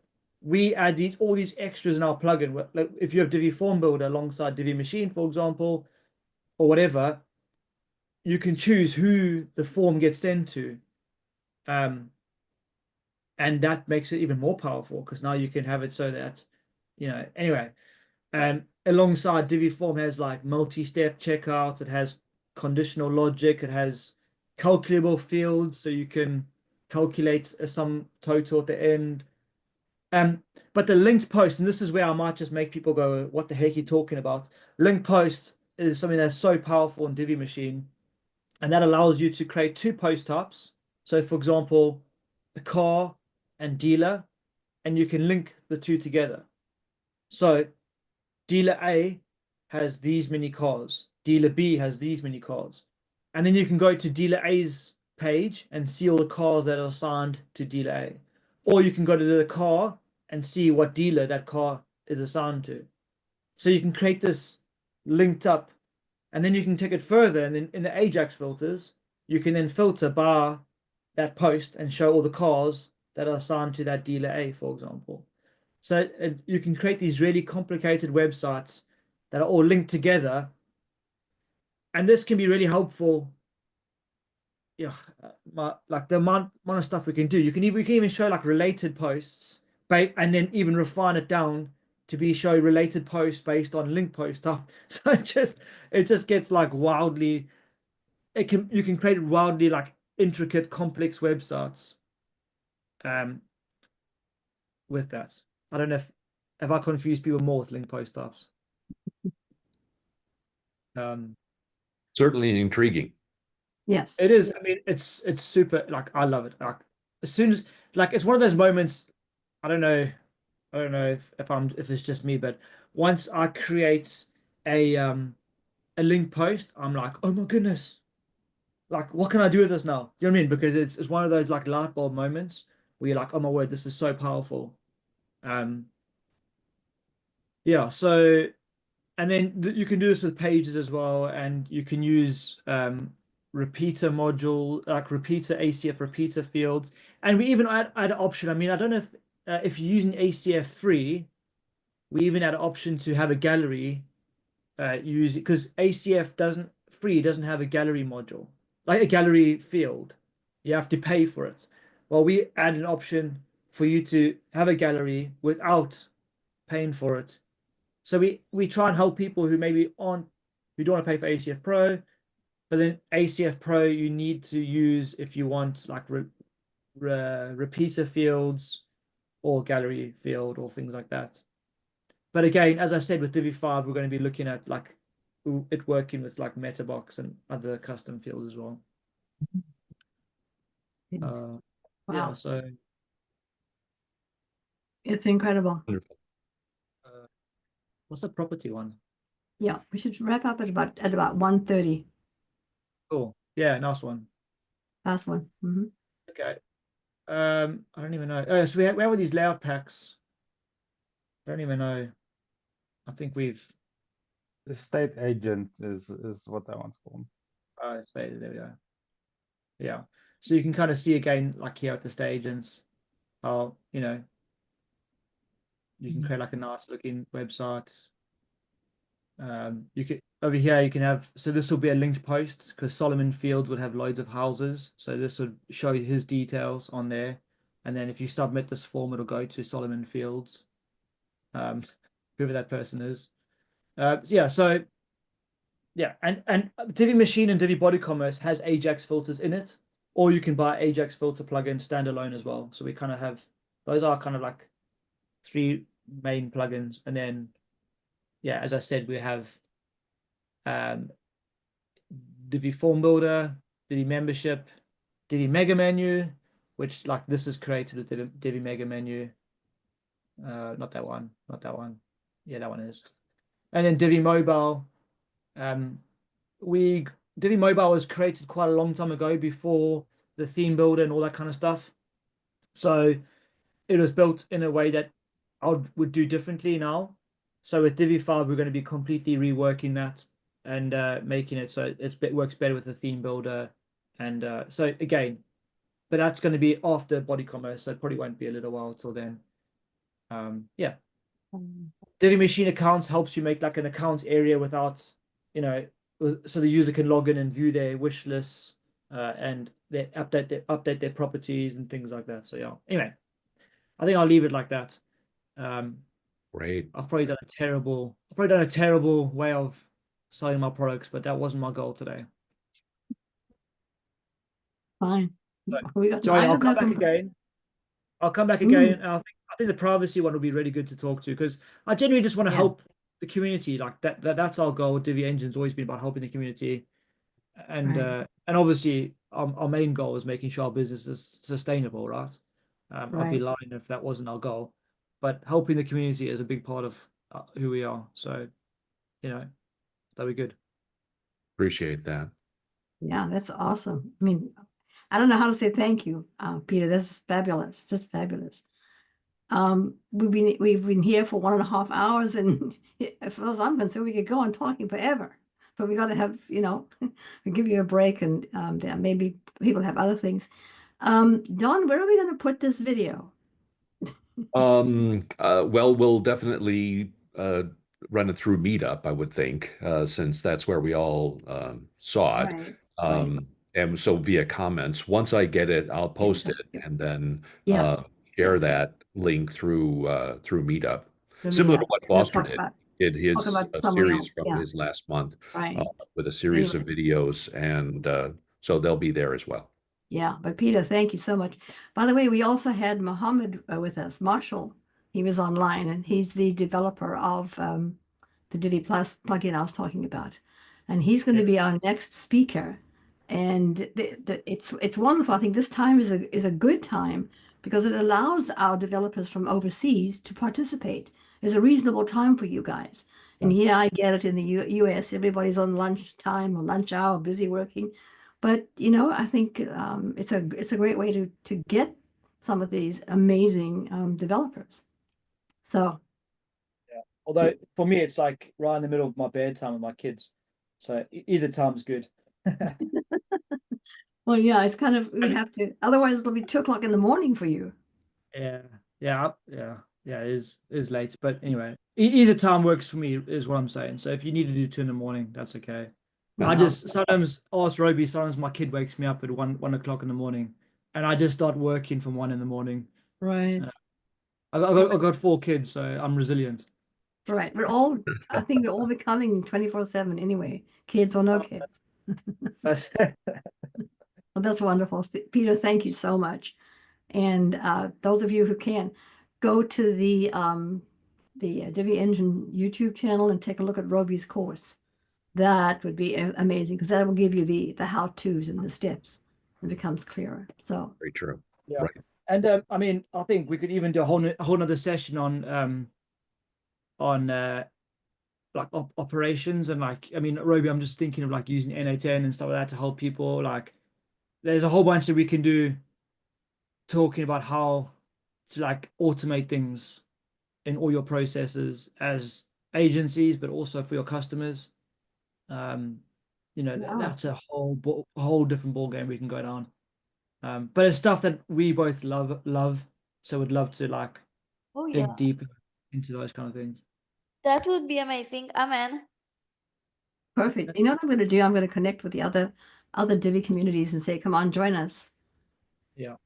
we add all these extras in our plugin. Like if you have Divi form builder alongside Divi machine, for example, or whatever, you can choose who the form gets sent to. And that makes it even more powerful because now you can have it so that, anyway. Alongside Divi form has like multi-step checkout, it has conditional logic, it has calculable fields, so you can calculate a sum total at the end. But the linked post, and this is where I might just make people go, what the heck are you talking about? Linked post is something that's so powerful in Divi Machine, and that allows you to create two post types. So for example, the car and dealer, and you can link the two together. So dealer A has these many cars, dealer B has these many cars. And then you can go to dealer A's page and see all the cars that are assigned to dealer A. Or you can go to the car and see what dealer that car is assigned to. So you can create this linked up, and then you can take it further. And then in the Ajax filters, you can then filter by that post and show all the cars that are assigned to that dealer A, for example. So you can create these really complicated websites that are all linked together. And this can be really helpful. Yeah, like the amount of stuff we can do. We can even show like related posts, and then even refine it down to show related posts based on link post stuff. So it just gets like wildly. You can create wildly like intricate, complex websites. With that, I don't know if I confuse people more with link post types. Certainly intriguing. Yes. It is. I mean, it's super, like I love it. Like as soon as like it's one of those moments, I don't know if it's just me, but once I create a link post, I'm like, oh my goodness, like, what can I do with this now? Do you know what I mean? Because it's one of those like light bulb moments where you're like, oh my word, this is so powerful. Yeah, so and then you can do this with pages as well, and you can use repeater module, like repeater ACF repeater fields, and we even add an option. I mean, I don't know if you're using ACF free, we even add an option to have a gallery use it, because ACF doesn't have a gallery module, like a gallery field. You have to pay for it. Well, we add an option for you to have a gallery without paying for it. So we try and help people who maybe who don't want to pay for ACF Pro, but then ACF Pro you need to use if you want like repeater fields or gallery field or things like that. But again, as I said, with Divi 5, we're going to be looking at like it working with like Metabox and other custom fields as well. Wow. Yeah, so It's incredible. Wonderful. what's the property one? Yeah, we should wrap up at about 1:30. Cool. Yeah, nice one. Last one. Mm-hmm. Okay. I don't even know. Oh, so we have all these layout packs. I don't even know. I think we've The state agent is what that one's called. there we go. Yeah. So you can kind of see again, like here at the stage, and how, you know, you can create like a nice looking website. You could over here you can have, so this will be a linked post because Solomon Fields would have loads of houses. So this would show you his details on there. And then if you submit this form, it'll go to Solomon Fields, whoever that person is. Yeah, so yeah, and Divi Machine and Divi WooCommerce has Ajax filters in it, or you can buy Ajax filter plugin standalone as well. So we kind of have, those are kind of like 3 main plugins, and then yeah, as I said, we have Divi Form Builder, Divi Membership, Divi Mega Menu, which like this is created with Divi Mega Menu. Not that one, not that one. Yeah, that one is. And then Divi Mobile. Divi Mobile was created quite a long time ago before the theme builder and all that kind of stuff. So it was built in a way that I would do differently now. So with Divi 5, we're going to be completely reworking that and making it so it works better with the theme builder. And so again, but that's going to be after WooCommerce, so it probably won't be a little while till then. Yeah. Divi Machine accounts helps you make like an account area without, you know, so the user can log in and view their wish lists and they update their properties and things like that. So yeah. Anyway, I think I'll leave it like that. Great. I've probably done a terrible way of selling my products, but that wasn't my goal today. Fine. Joey, I'll come back again. I'll come back again. I think the privacy one will be really good to talk to, because I genuinely just want to help the community. Like that's our goal. Divi Engine's always been about helping the community, and obviously our main goal is making sure our business is sustainable, right? I'd be lying if that wasn't our goal, but helping the community is a big part of who we are. So, you know, that'd be good. Appreciate that. Yeah, that's awesome. I mean, I don't know how to say thank you, Peter. This is fabulous, just fabulous. We've been here for 1.5 hours, and as far as I'm concerned, we could go on talking forever. But we got to have, you know, we give you a break, and maybe people have other things. Don, where are we going to put this video? Well, we'll definitely run it through Meetup, I would think, since that's where we all saw it. And so via comments, once I get it, I'll post it and then share that link through Meetup. Similar to what Foster did his series from his last month with a series of videos, and so they'll be there as well. Yeah, but Peter, thank you so much. By the way, we also had Mohammed with us, Marshall. He was online, and he's the developer of the Divi Plus plugin I was talking about. And he's going to be our next speaker. And it's wonderful. I think this time is a good time because it allows our developers from overseas to participate. It's a reasonable time for you guys. And yeah, I get it, in the US, everybody's on lunch time or lunch hour, busy working. But I think it's a great way to get some of these amazing developers. So Although for me, it's like right in the middle of my bedtime with my kids. So either time's good. well, yeah, it's kind of we have to. Otherwise, it'll be 2 o'clock in the morning for you. Yeah, yeah. It is late, but anyway, either time works for me, is what I'm saying. So if you need to do 2 in the morning, that's okay. I Wow. just sometimes ask Roby. Sometimes my kid wakes me up at 1 o'clock in the morning, and I just start working from 1 in the morning. Right. I got 4 kids, so I'm resilient. Right. I think we're all becoming 24/7 anyway, kids or no kids. That's Well, that's wonderful. Peter, thank you so much. And those of you who can, go to the Divi Engine YouTube channel and take a look at Roby's course. That would be amazing, because that will give you the how-tos and the steps. It becomes clearer. So Very true. yeah. Right. And I mean, I think we could even do a whole nother session on like operations and like, I mean, Roby, I'm just thinking of like using NA10 and stuff like that to help people. Like, there's a whole bunch that we can do talking about how to like automate things in all your processes as agencies, but also for your customers. Wow. That's a whole different ball game we can go down. But it's stuff that we both love, so would love to like Oh dig yeah, deeper into those kind of things. that would be amazing. Amen. Perfect. You know what I'm going to do? I'm going to connect with the other Divi communities and say, come on, join us. Yeah.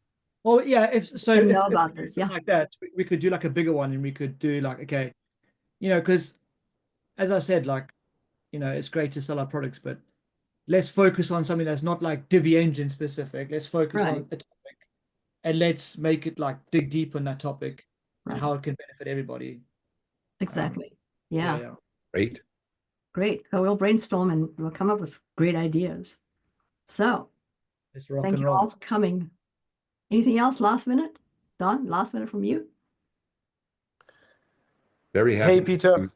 Well, yeah. If know about we this, do yeah. like that, we could do like a bigger one, and we could do like, okay, because as I said, like, it's great to sell our products, but let's focus on something that's not like Divi Engine specific. Let's focus Right. on a topic, and let's make it like dig deep on that topic and Right. how it can benefit everybody. Exactly. Yeah. Yeah. Great. Great. So we'll brainstorm and we'll come up with great ideas. So Let's rock thank and you roll. all for coming. Anything else last minute? Don, last minute from you? Very happy. Hey, Peter.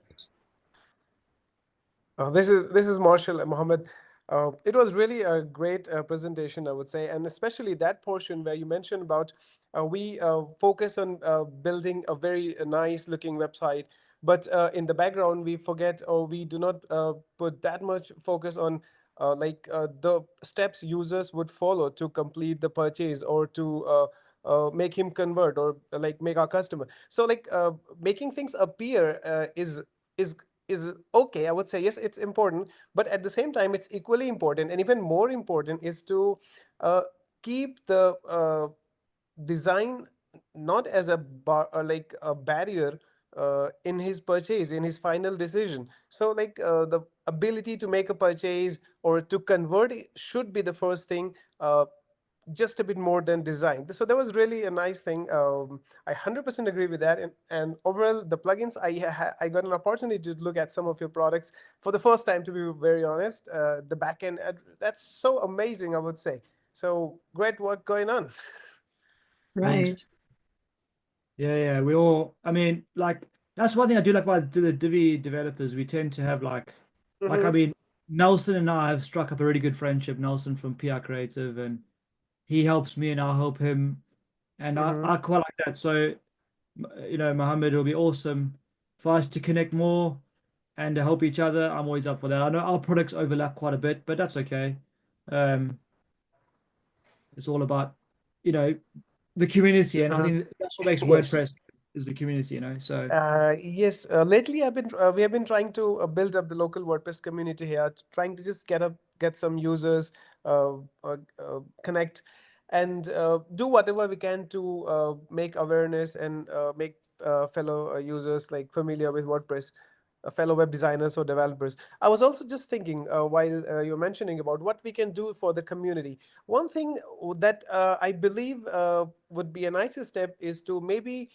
This is Marshall Mohammed. It was really a great presentation, I would say, and especially that portion where you mentioned about we focus on building a very nice looking website, but in the background we forget or we do not put that much focus on the steps users would follow to complete the purchase or to make him convert or like make our customer. So making things appear is okay, I would say. Yes, it's important, but at the same time it's equally important, and even more important is to keep the design not as a like a barrier in his purchase, in his final decision. So the ability to make a purchase or to convert should be the first thing, just a bit more than design. So that was really a nice thing. I 100% agree with that. And overall, the plugins, I got an opportunity to look at some of your products for the first time, to be very honest. The backend, that's so amazing, I would say. So great work going on. Right. Yeah. We all, I mean, like, that's one thing I do like about the Divi developers. We tend to have like I mean, Nelson and I have struck up a really good friendship. Nelson from PR Creative, and he helps me and I'll help him. And I quite like that. So, Mohammed, it'll be awesome for us to connect more and to help each other. I'm always up for that. I know our products overlap quite a bit, but that's okay. It's all about, the community. And I think that's what makes Yes. WordPress is the community, So yes, lately we have been trying to build up the local WordPress community here, trying to just get some users, connect, and do whatever we can to make awareness and make fellow users like familiar with WordPress, fellow web designers or developers. I was also just thinking while you're mentioning about what we can do for the community. One thing that I believe would be a nicer step is to maybe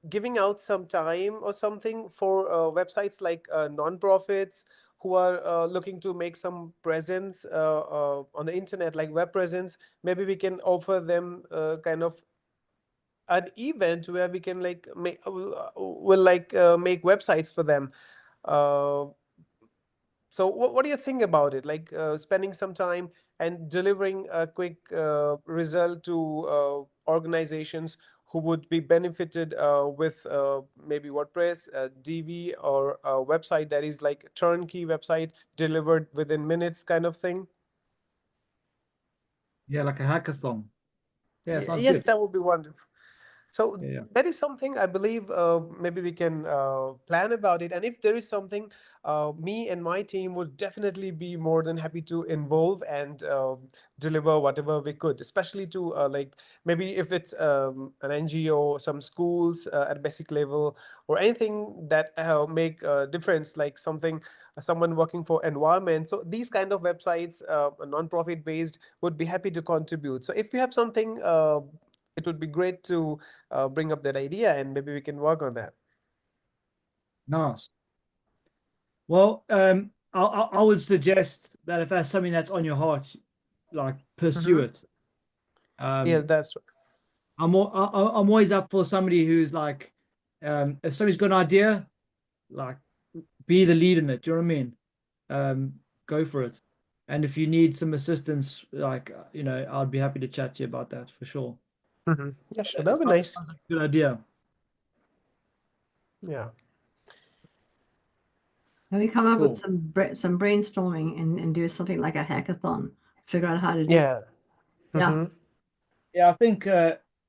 giving out some time or something for websites like nonprofits who are looking to make some presence on the internet, like web presence. Maybe we can offer them kind of an event where we can like make make websites for them. So what do you think about it? Like spending some time and delivering a quick result to organizations who would be benefited with maybe WordPress, Divi, or a website that is like a turnkey website delivered within minutes kind of thing? Yeah, like a hackathon. Yeah, sounds Yes, good. that would be wonderful. So Yeah. that is something I believe maybe we can plan about it. And if there is something, me and my team would definitely be more than happy to involve and deliver whatever we could, especially to like maybe if it's an NGO, some schools at basic level, or anything that make a difference, like something, someone working for environment. So these kind of websites, non-profit based, would be happy to contribute. So if you have something, it would be great to bring up that idea, and maybe we can work on that. Nice. Well, I would suggest that if that's something that's on your heart, like pursue it. Yes, that's I'm always up for somebody who's like, if somebody's got an idea, like be the lead in it. Do you know what I mean? Go for it. And if you need some assistance, like I'd be happy to chat to you about that for sure. yeah, sure, that would be nice. Sounds like a good idea. Yeah. And we come up Cool. with some brainstorming and do something like a hackathon. Figure out how to do. Yeah. Yeah. Yeah, I think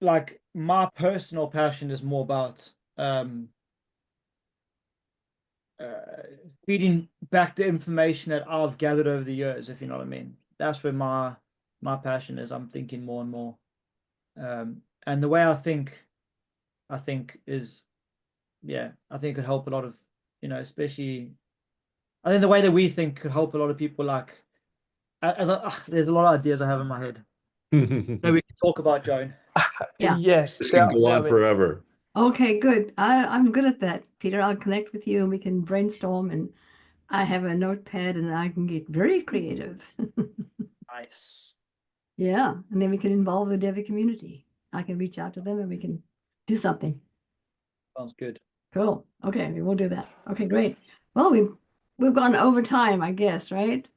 like my personal passion is more about feeding back the information that I've gathered over the years, if you know what I mean. That's where my passion is. I'm thinking more and more. And the way I think is, yeah, I think it could help a lot of, especially, I think the way that we think could help a lot of people. Like, there's a lot of ideas I have in my head that we can talk about, Joan. Yeah. Yes, This can go on forever. Okay, good. I'm good at that, Peter. I'll connect with you and we can brainstorm, and I have a notepad and I can get very creative. Nice. Yeah, and then we can involve the Divi community. I can reach out to them and we can do something. Sounds good. Cool. Okay, we'll do that. Okay, great. Well, we've gone over time, I guess, right?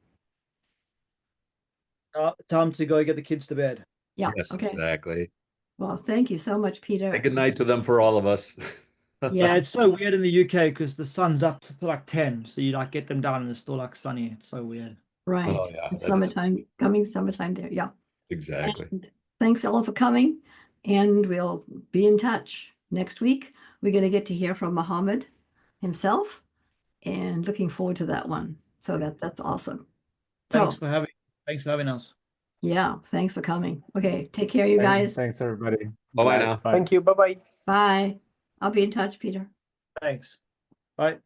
Time to go get the kids to bed. Yeah. Yes, Okay. exactly. Well, thank you so much, Peter. Say good night to them for all of us. Yeah, it's so weird in the UK because the sun's up to like 10, so you like get them down and it's still like sunny. It's so weird. Right. Oh, yeah, It's that is- summertime, summertime there. Yeah. Exactly. And thanks all for coming, and we'll be in touch. Next week, we're going to get to hear from Mohammed himself, and looking forward to that one. So that's awesome. Thanks So for having us. yeah, thanks for coming. Okay, take care, you guys. Thanks, everybody. Bye-bye now. Thank you. Bye-bye. Bye. I'll be in touch, Peter. Thanks. Bye.